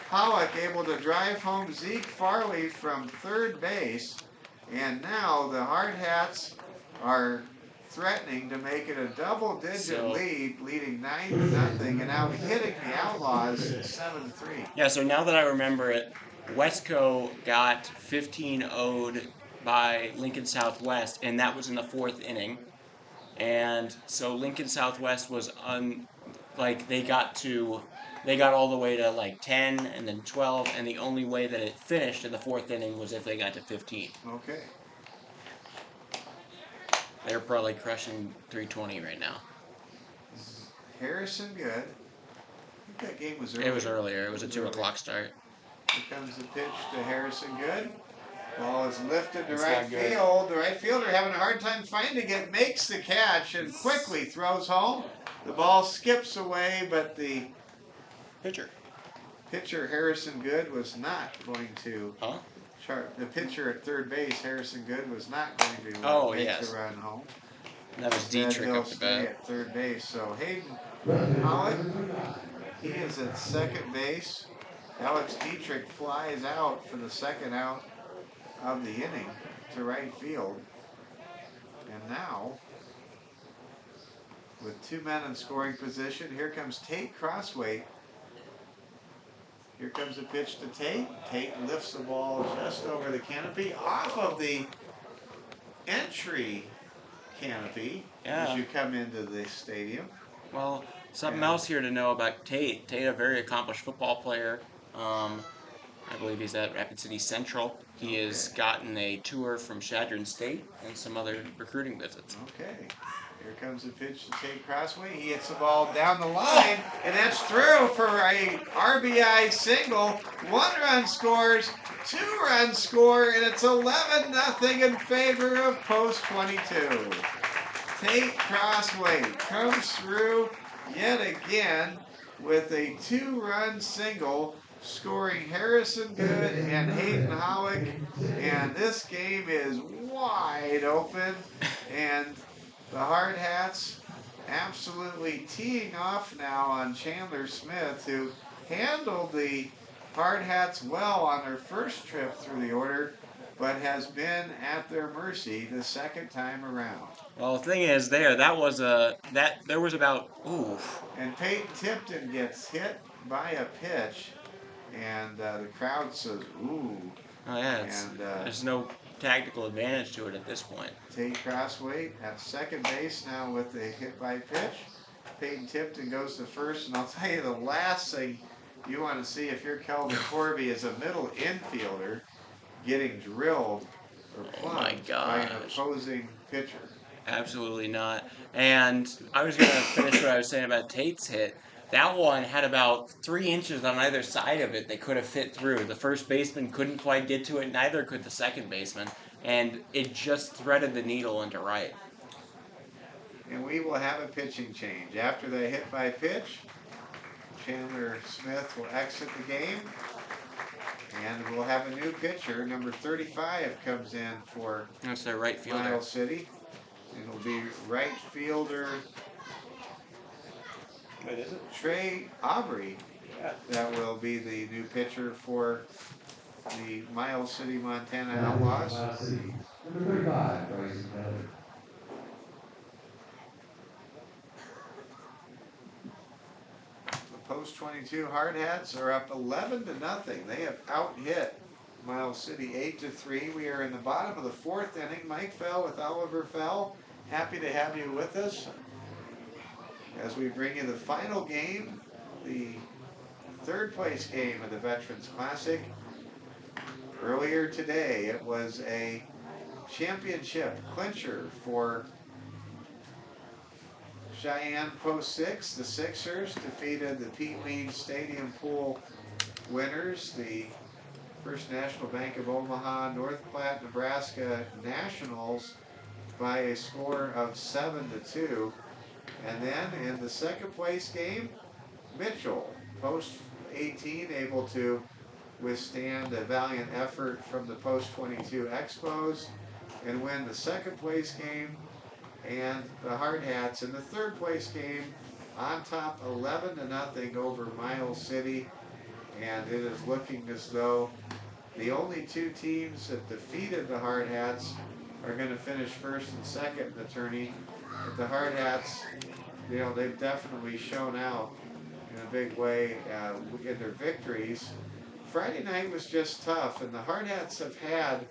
Hollick, able to drive home Zeke Farley from third base. And now the Hardhats are threatening to make it a double-digit lead, leading 9-0, and now hitting the Outlaws 7-3. Yeah, so now that I remember it, Westco got 15-0'd by Lincoln Southwest, and that was in the 4th inning. And so Lincoln Southwest was like they got all the way to like 10 and then 12, and the only way that it finished in the fourth inning was if they got to 15. Okay. They're probably crushing 320 right now. Harrison Good. I think that game was earlier. It was earlier. It was a 2 o'clock start. Here comes the pitch to Harrison Good. Ball is lifted to It's right not good. field. The right fielder having a hard time finding it, makes the catch and quickly throws home. The ball skips away, but the pitcher Harrison Good was not going to chart. The pitcher at third base, Harrison Good, was not going to make the run home. That was Dietrich he'll up the stay bat. at third base. So Hayden Hollick, he is at second base. Alex Dietrich flies out for the second out of the inning to right field. And now, with 2 men in scoring position, here comes Tate Crossway. Here comes a pitch to Tate. Tate lifts the ball just over the canopy, off of the entry canopy as you come into the stadium. Well, something else here to know about Tate. Tate, a very accomplished football player. I believe he's at Rapid City Central. He has gotten a tour from Chadron State and some other recruiting visits. Okay. Here comes the pitch to Tate Crossway. He hits the ball down the line, and that's through for a RBI single. 1 run scores, 2 runs score, and it's 11-0 in favor of Post 22. Tate Crossway comes through yet again with a 2-run single, scoring Harrison Good and Hayden Hollick, and this game is wide open, and the Hardhats absolutely teeing off now on Chandler Smith, who handled the Hardhats well on their first trip through the order, but has been at their mercy the second time around. Well, the thing is, there was about And Peyton Tipton gets hit by a pitch, and the crowd says, ooh. Oh yeah, there's no tactical advantage to it at this point. Tate Crossway at second base now with a hit by pitch. Peyton Tipton goes to first, and I'll tell you the last thing you want to see if you're Kelvin Corby is a middle infielder getting drilled or plunged by an opposing pitcher. Absolutely not. And I was going to finish what I was saying about Tate's hit. That one had about 3 inches on either side of it they could have fit through. The first baseman couldn't quite get to it, neither could the second baseman, and it just threaded the needle into right. And we will have a pitching change. After the hit by pitch, Chandler Smith will exit the game, and we'll have a new pitcher. Number 35 comes in for That's their right fielder. Miles City. It'll be right fielder Trey Aubrey. That will be the new pitcher for the Miles City, Montana Outlaws. Number 35, Bryson Kelly. The Post 22 Hardhats are up 11-0. They have out-hit Miles City 8-3. We are in the bottom of the fourth inning. Mike Fell with Oliver Fell. Happy to have you with us as we bring you the final game, the third place game of the Veterans Classic. Earlier today, it was a championship clincher for Cheyenne Post 6. The Sixers defeated the Pete Lean Stadium Pool winners, the First National Bank of Omaha, North Platte, Nebraska Nationals by a score of 7-2. And then in the second place game, Mitchell, Post 18, able to withstand a valiant effort from the Post 22 Expos and win the second place game. And the Hardhats in the third place game on top 11-0 over Miles City. And it is looking as though the only 2 teams that defeated the Hardhats are going to finish first and second in the tourney. But the Hardhats, you know, they've definitely shown out in a big way in their victories. Friday night was just tough, and the Hardhats have had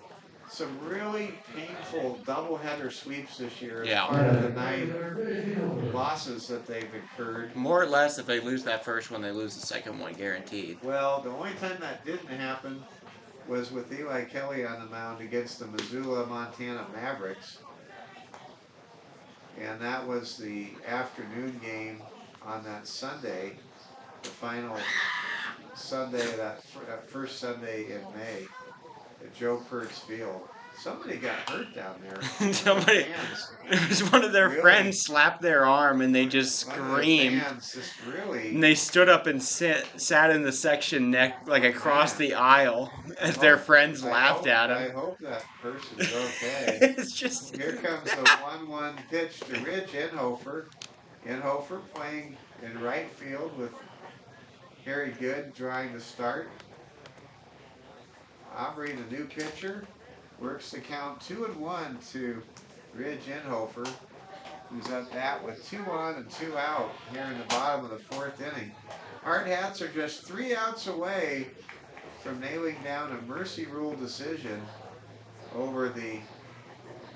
some really painful doubleheader sweeps this year as Yeah. part of the 9 losses that they've incurred. More or less, if they lose that first one, they lose the second one guaranteed. Well, the only time that didn't happen was with Eli Kelly on the mound against the Missoula, Montana Mavericks. And that was the afternoon game on that Sunday, the final Sunday, that first Sunday in May at Joe Pert's Field. Somebody got hurt down there. Somebody, it was one of their friends slapped their arm and they just screamed. And they stood up and sat in the section like across the aisle as their friends laughed at him. I hope that person's okay. It's just here comes the 1-1 pitch to Rich Inhofer. Inhofer playing in right field with Harry Good trying to start. Aubrey, the new pitcher, works the count 2-1 to Ridge Inhofer, who's at bat with 2 on and 2 out here in the bottom of the 4th inning. Hardhats are just 3 outs away from nailing down a mercy rule decision over the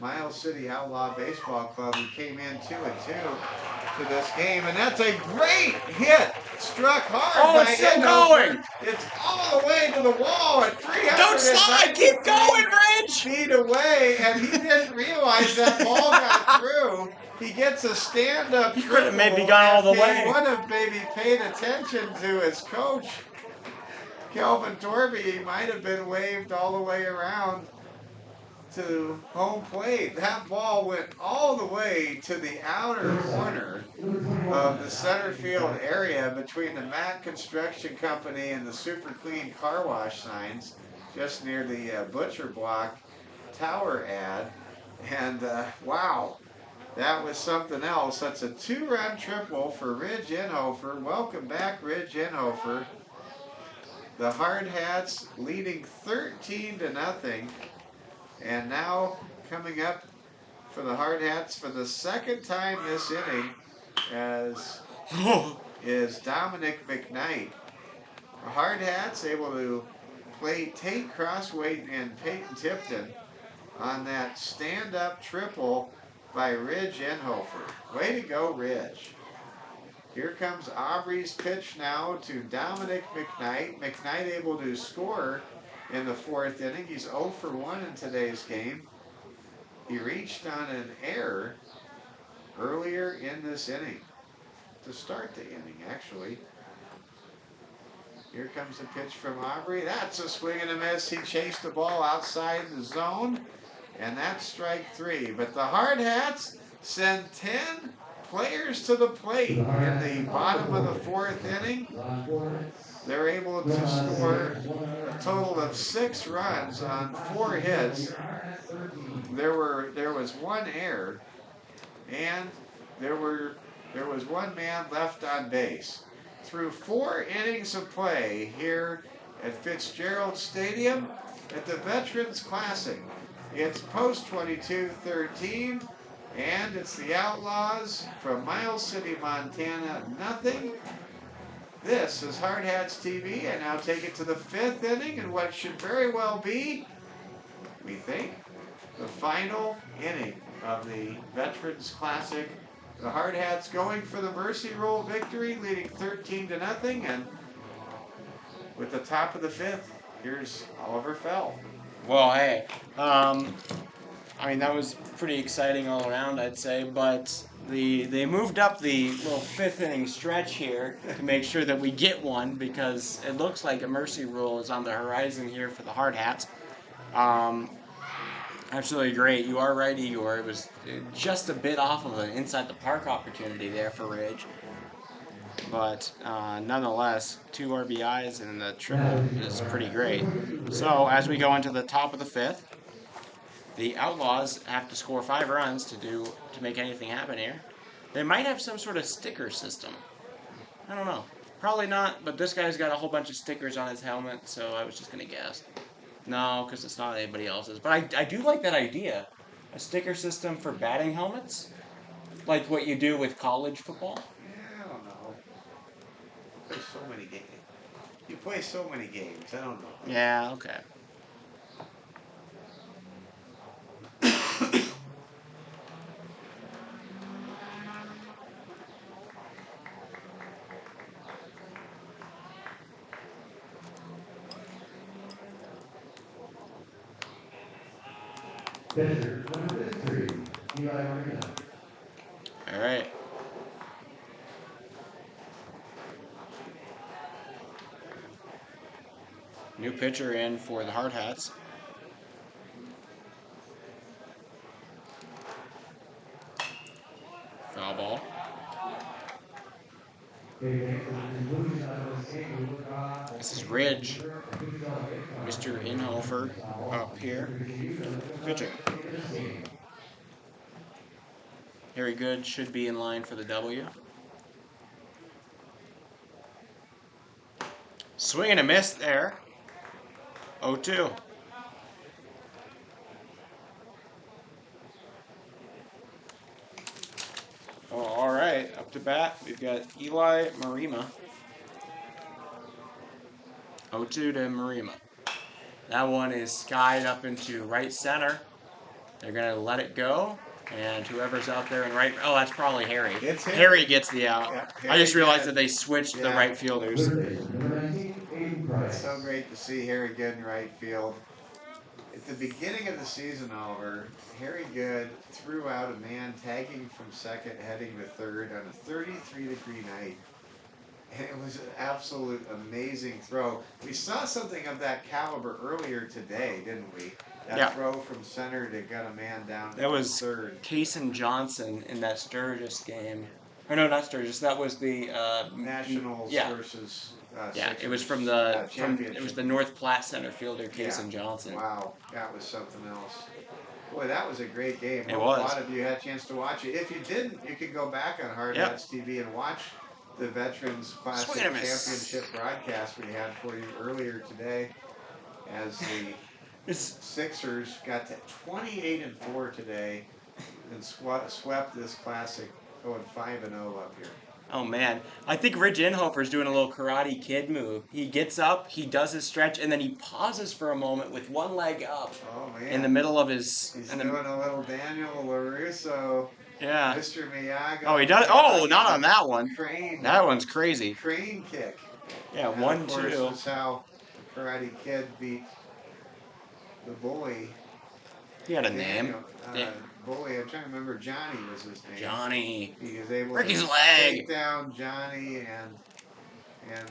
Miles City Outlaw Baseball Club, who came in 2-2 to this game, and that's a great hit, struck hard by it's still Inhofer. going. It's all the way to the wall at 300. Don't slide, keep going, Rich. Feet away, and he didn't realize that ball got through. He gets a stand-up. He could have maybe gone all the way. He would have maybe paid attention to his coach, Kelvin Torby. He might have been waved all the way around to home plate. That ball went all the way to the outer corner of the center field area between the Matt Construction Company and the Super Clean Car Wash signs, just near the Butcher Block Tower ad. And wow, that was something else. That's a 2-run triple for Ridge Inhofer. Welcome back, Ridge Inhofer. The Hardhats leading 13-0. And now coming up for the Hardhats for the second time this inning is Dominic McKnight. The Hardhats able to play Tate Crossway and Peyton Tipton on that stand-up triple by Ridge Inhofer. Way to go, Ridge. Here comes Aubrey's pitch now to Dominic McKnight. McKnight able to score in the 4th inning. He's 0 for 1 in today's game. He reached on an error earlier in this inning, to start the inning, actually. Here comes a pitch from Aubrey. That's a swing and a miss. He chased the ball outside the zone, and that's strike 3. But the Hardhats send 10 players to the plate in the bottom of the 4th inning. They're able to score a total of 6 runs on 4 hits. There was 1 error, and there was 1 man left on base. Through 4 innings of play here at Fitzgerald Stadium at the Veterans Classic, it's post 22-13, and it's the Outlaws from Miles City, Montana, 0. This is Hardhats TV. I now take it to the 5th inning in what should very well be, we think, the final inning of the Veterans Classic. The Hardhats going for the mercy rule victory, leading 13-0. And with the top of the 5th, here's Oliver Fell. Well, hey, I mean, that was pretty exciting all around, I'd say, but they moved up the little 5th inning stretch here to make sure that we get one, because it looks like a mercy rule is on the horizon here for the Hardhats. Absolutely great. You are right, Igor. It was just a bit off of an inside the park opportunity there for Ridge. But nonetheless, 2 RBIs and the triple is pretty great. So as we go into the top of the 5th, the Outlaws have to score 5 runs to make anything happen here. They might have some sort of sticker system. I don't know. Probably not, but this guy's got a whole bunch of stickers on his helmet, so I was just going to guess. No, because it's not anybody else's. But I do like that idea. A sticker system for batting helmets? Like what you do with college football? Yeah, I don't know. There's so many games. You play so many games. I don't know. Yeah, okay. Pitcher, number 53, Eli Marina. All right. New pitcher in for the Hardhats. Foul ball. This is Ridge. Mr. Inhofer up here. Pitching. Very good. Should be in line for the W. Swing and a miss there. 0-2. Oh, all right. Up to bat, we've got Eli Marima. 0-2 to Marima. That one is skied up into right center. They're going to let it go. And whoever's out there in right... Oh, that's probably Harry. It's Harry. Harry gets the out. Yeah, I just Harry realized did. that they switched the Yeah. right fielders. It's so great to see Harry Good in right field. At the beginning of the season, Oliver, Harry Good threw out a man tagging from second, heading to third on a 33-degree night. And it was an absolute amazing throw. We saw something of that caliber earlier today, didn't we? That throw from center to get a man down to That was third. Kaysen Johnson in that Sturgis game. Or no, not Sturgis. That was the Nationals versus it was Sixers, from the championship. it was the North Platte center fielder Kaysen Johnson. Wow, that was something else. Boy, that was a great game. It A was. lot of you had a chance to watch it. If you didn't, you could go back on Hardhats TV and watch the Veterans Classic Swing and a miss. Championship broadcast we had for you earlier today, as the Sixers got to 28-4 today and swept this Classic, going 5-0 up here. Oh man, I think Rich Inhofer's doing a little Karate Kid move. He gets up, he does his stretch, and then he pauses for a moment with one leg up in the middle of his. He's doing a little Daniel LaRusso. Yeah. Mr. Miyagi. Oh, he does. Oh, not on that one. Crane. That one's crazy. Crane kick. Yeah, and 1-2. Of course, that's how the Karate Kid beat the bully. He had a name. Bully, I'm trying to remember. Johnny was his name. Johnny. He was able Ricky's to leg. take down Johnny and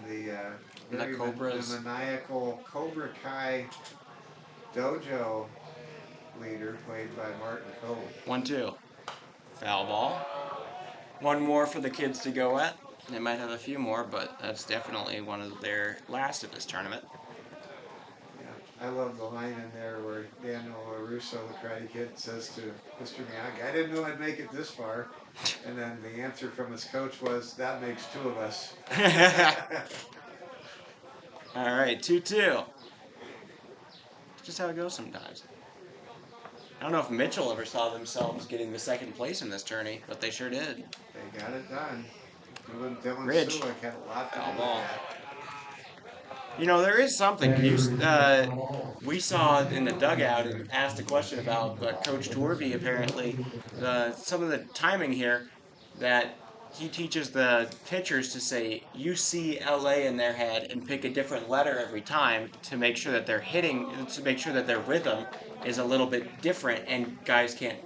the maniacal Cobra Kai dojo leader played by Martin Cole. 1-2. Foul ball. One more for the kids to go at. They might have a few more, but that's definitely one of their last of this tournament. I love the line in there where Daniel LaRusso, the Karate Kid, says to Mr. Miyagi, "I didn't know I'd make it this far." And then the answer from his coach was, "That makes two of us." All right, 2-2. Just how it goes sometimes. I don't know if Mitchell ever saw themselves getting the second place in this tourney, but they sure did. They got it done. Dylan Ridge. Sulick had a lot to do with ball. that. You know, there is something. We saw in the dugout and asked a question about Coach Torvey, apparently, some of the timing here, that he teaches the pitchers to say UCLA in their head and pick a different letter every time to make sure that they're hitting, to make sure that their rhythm is a little bit different and guys can't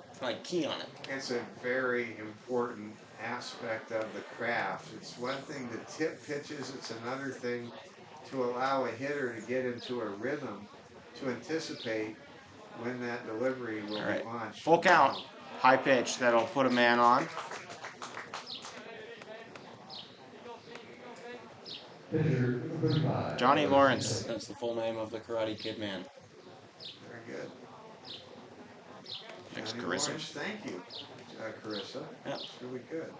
key on it. It's a very important aspect of the craft. It's one thing to tip pitches, it's another thing to allow a hitter to get into a rhythm to anticipate when that delivery will be launched. Full count. High pitch that'll put a man on. Johnny Lawrence. That's the full name of the Karate Kid man. Very good. Next, Johnny Carissa. Lawrence, thank you, Carissa. Yep. That's really good.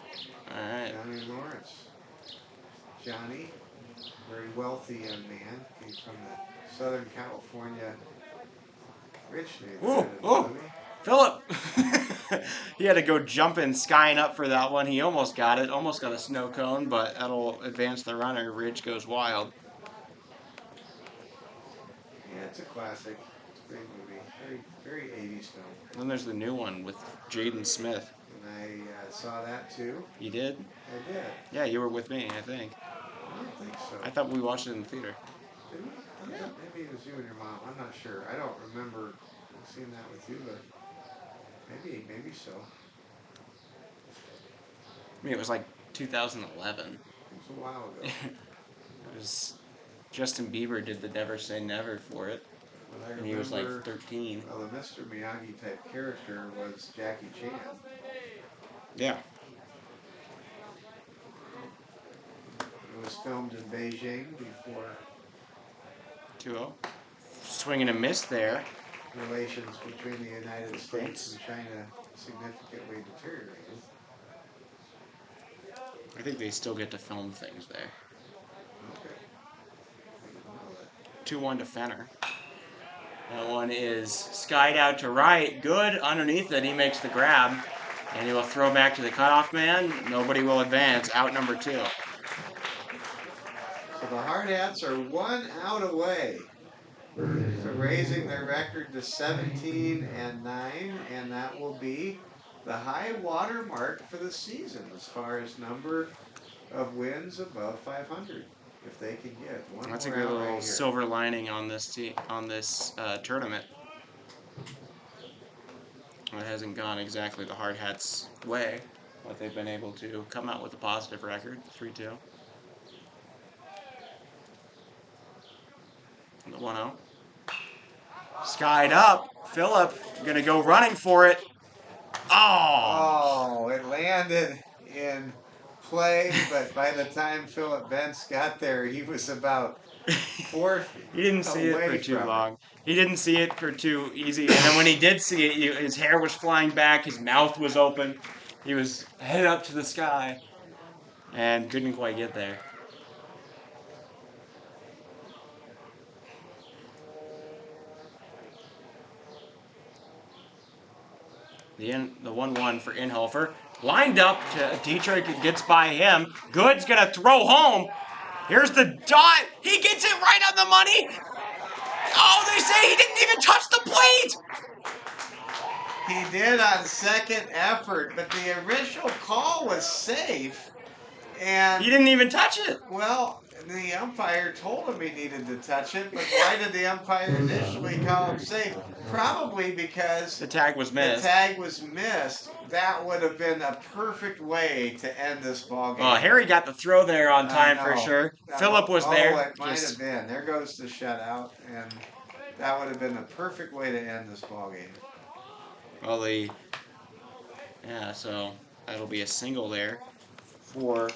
All right. Johnny Lawrence. Johnny, very wealthy young man, came from the Southern California rich neighborhood. Oh, Philip! He had to go jumping, skying up for that one. He almost got it, almost got a snow cone, but that'll advance the runner. Ridge goes wild. Yeah, it's a classic. It's a great movie. Very 80s film. Then there's the new one with Jaden Smith. And I saw that too. You did? I did. Yeah, you were with me, I think. I don't think so. I thought we watched it in the theater. Did we? Maybe it was you and your mom. I'm not sure. I don't remember seeing that with you, but Maybe so. I mean, it was like 2011. It was a while ago. It was Justin Bieber did the Never Say Never for it, But I and he was like remember, 13. well, the Mr. Miyagi type character was Jackie Chan. Yeah. It was filmed in Beijing before 2-0. Swing and a miss there. relations between the United States and China significantly deteriorated. I think they still get to film things there. Okay. 2-1 to Fenner. That one is skied out to right. Good underneath it. He makes the grab. And he will throw back to the cutoff man. Nobody will advance. Out number 2. So the Hardhats are 1 out away from raising their record to 17-9, and that will be the high water mark for the season as far as number of wins above 500. If they can get one That's a more good out little right here. silver lining on this tournament. It hasn't gone exactly the Hardhats' way, but they've been able to come out with a positive record, 3-2. The 1-0. Skied up. Phillip gonna go running for it. Oh! Oh, it landed in play, but by the time Phillip Bentz got there, he was about 4 feet He didn't see it for too long. He didn't see it for too easy. And then when he did see it, his hair was flying back, his mouth was open. He was headed up to the sky and didn't quite get there. The 1-1 for Inhofer. Lined up to Dietrich, gets by him. Good's going to throw home. Here's the dot. He gets it right on the money. Oh, they say he didn't even touch the plate. He did on second effort, but the original call was safe. And he didn't even touch it. Well, the umpire told him he needed to touch it, but why did the umpire initially call him safe? Probably because the tag was missed. That would have been a perfect way to end this ball game. Well, Harry got the throw there on time for sure. Phillip was there. It might have been. There goes the shutout, and that would have been the perfect way to end this ball game. Well, so that'll be a single there for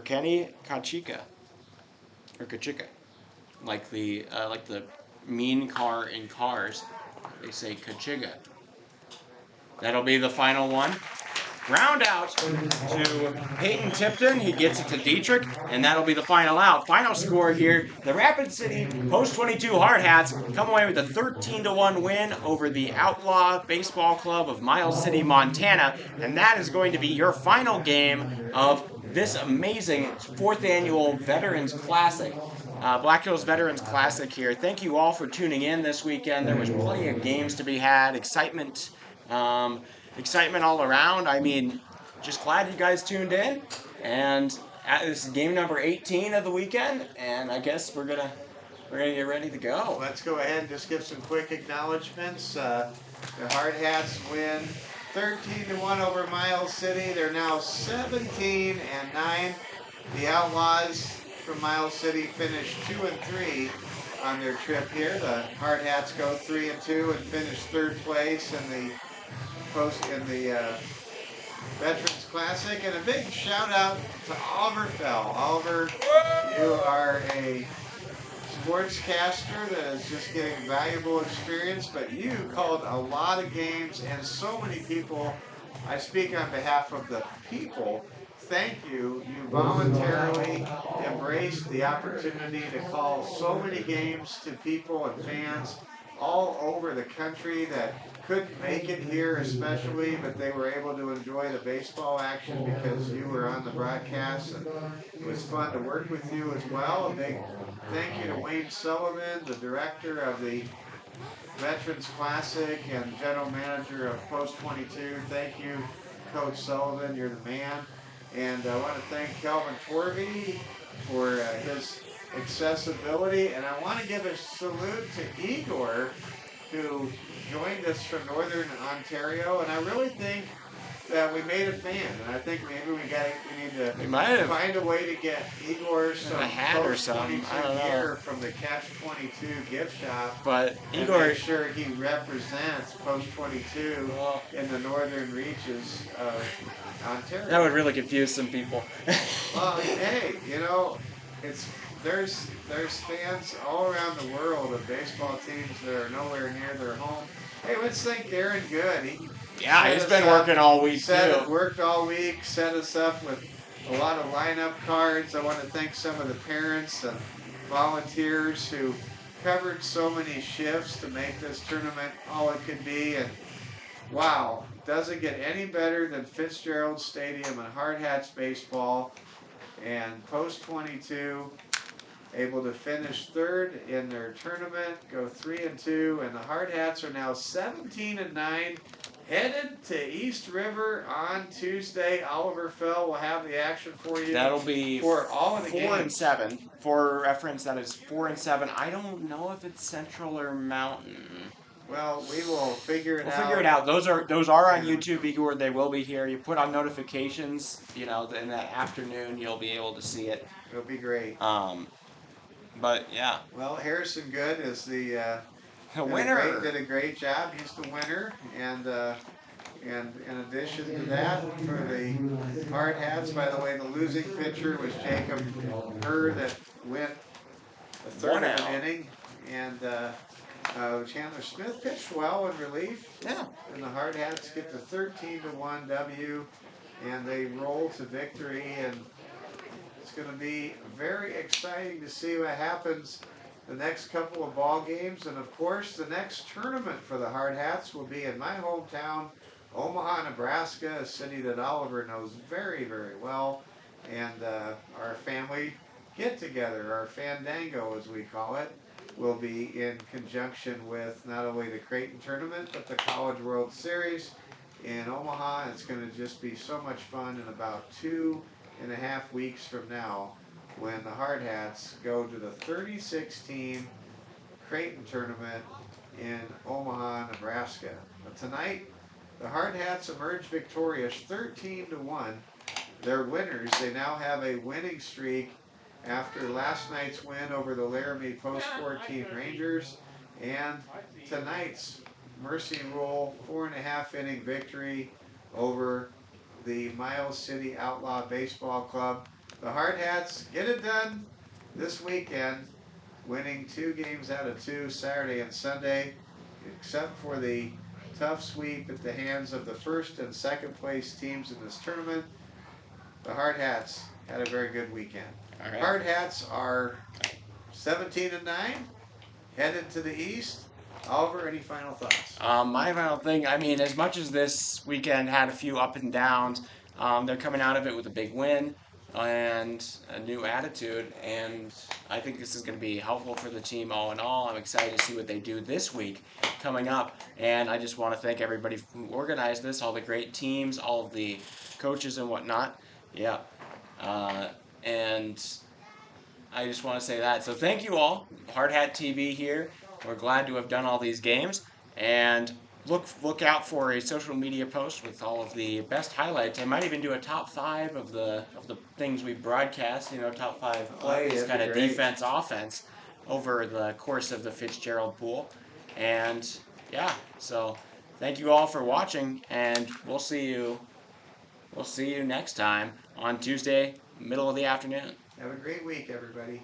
Kenny Kachika, or Kachika, like the mean car in Cars. They say Kachiga. That'll be the final one. Ground out to Peyton Tipton. He gets it to Dietrich, and that'll be the final out. Final score here. The Rapid City Post-22 Hardhats come away with a 13-1 win over the Outlaw Baseball Club of Miles City, Montana. And that is going to be your final game of this amazing 4th annual Veterans Classic. Black Hills Veterans Classic here. Thank you all for tuning in this weekend. There was plenty of games to be had, excitement all around. I mean, just glad you guys tuned in. And this is game number 18 of the weekend, and I guess we're gonna get ready to go. Let's go ahead and just give some quick acknowledgments. The Hardhats win 13-1 over Miles City. They're now 17-9. The Outlaws from Miles City finished 2-3 on their trip here. The Hardhats go 3-2 and finish 3rd place in the Veterans Classic. And a big shout out to Oliver Fell. Oliver, you are a sportscaster that is just getting valuable experience, but you called a lot of games, and so many people. I speak on behalf of the people. Thank you. You voluntarily embraced the opportunity to call so many games to people and fans all over the country that couldn't make it here especially, but they were able to enjoy the baseball action because you were on the broadcast, and it was fun to work with you as well. A big thank you to Wayne Sullivan, the director of the Veterans Classic and general manager of Post 22. Thank you, Coach Sullivan. You're the man. And I want to thank Kelvin Torvey for his accessibility. And I want to give a salute to Igor who joined us from Northern Ontario, and I really think that we made a fan, and I think maybe we need to We might have find a way to get Igor some a hat or Post something. 22 I don't know. gear from the Catch 22 gift shop, But and Igor, make sure he represents Post 22 well, in the northern reaches of Ontario. that would really confuse some people. Well, hey, you know, it's there's fans all around the world of baseball teams that are nowhere near their home. Hey, let's thank Darren Good. He Yeah, set he's us been up, working all week too. worked all week, set us up with a lot of lineup cards. I want to thank some of the parents and volunteers who covered so many shifts to make this tournament all it could be. And wow, doesn't get any better than Fitzgerald Stadium and Hardhats baseball. And Post 22 able to finish third in their tournament, go 3-2, and the Hardhats are now 17-9, headed to East River on Tuesday. Oliver Fell will have the action for you. That'll be for all of the 4-7. For reference, that is 4-7. I don't know if it's Central or Mountain. Well, we will figure it out. We'll figure it out. Those are on YouTube, Igor. They will be here. You put on notifications, you know, in that afternoon you'll be able to see it. It'll be great. But yeah. Well, Harrison Good is the winner. Did a great job. He's the winner, and in addition to that, for the Hardhats, by the way, the losing pitcher was Jacob Herr that went a third of an inning, and Chandler Smith pitched well in relief. Yeah. And the Hardhats get the 13-1 W, and they roll to victory, and it's going to be very exciting to see what happens the next couple of ball games. And of course, the next tournament for the Hardhats will be in my hometown, Omaha, Nebraska, a city that Oliver knows very, very well. And our family get-together, our fandango as we call it, will be in conjunction with not only the Creighton tournament, but the College World Series in Omaha. It's going to just be so much fun in about 2.5 weeks from now, when the Hardhats go to the 36-team Creighton tournament in Omaha, Nebraska. But tonight, the Hardhats emerged victorious 13-1. They're winners. They now have a winning streak after last night's win over the Laramie Post 14 Rangers and tonight's Mercy Rule 4.5 inning victory over the Miles City Outlaw Baseball Club. The Hardhats get it done this weekend, winning 2 games out of 2 Saturday and Sunday, except for the tough sweep at the hands of the first and second place teams in this tournament. The Hardhats had a very good weekend. All right. Hardhats are 17-9, headed to the east. Oliver, any final thoughts? My final thing, I mean, as much as this weekend had a few up and downs, they're coming out of it with a big win and a new attitude, and I think this is going to be helpful for the team all in all. I'm excited to see what they do this week coming up, and I just want to thank everybody who organized this, all the great teams, all of the coaches and whatnot. Yeah. And I just want to say that. So thank you all. Hardhat TV here. We're glad to have done all these games, and look out for a social media post with all of the best highlights. I might even do a top 5 of the things we broadcast. You know, top 5 plays, kind of defense, offense, over the course of the Fitzgerald pool. And yeah, so thank you all for watching, and we'll see you next time on Tuesday, middle of the afternoon. Have a great week, everybody.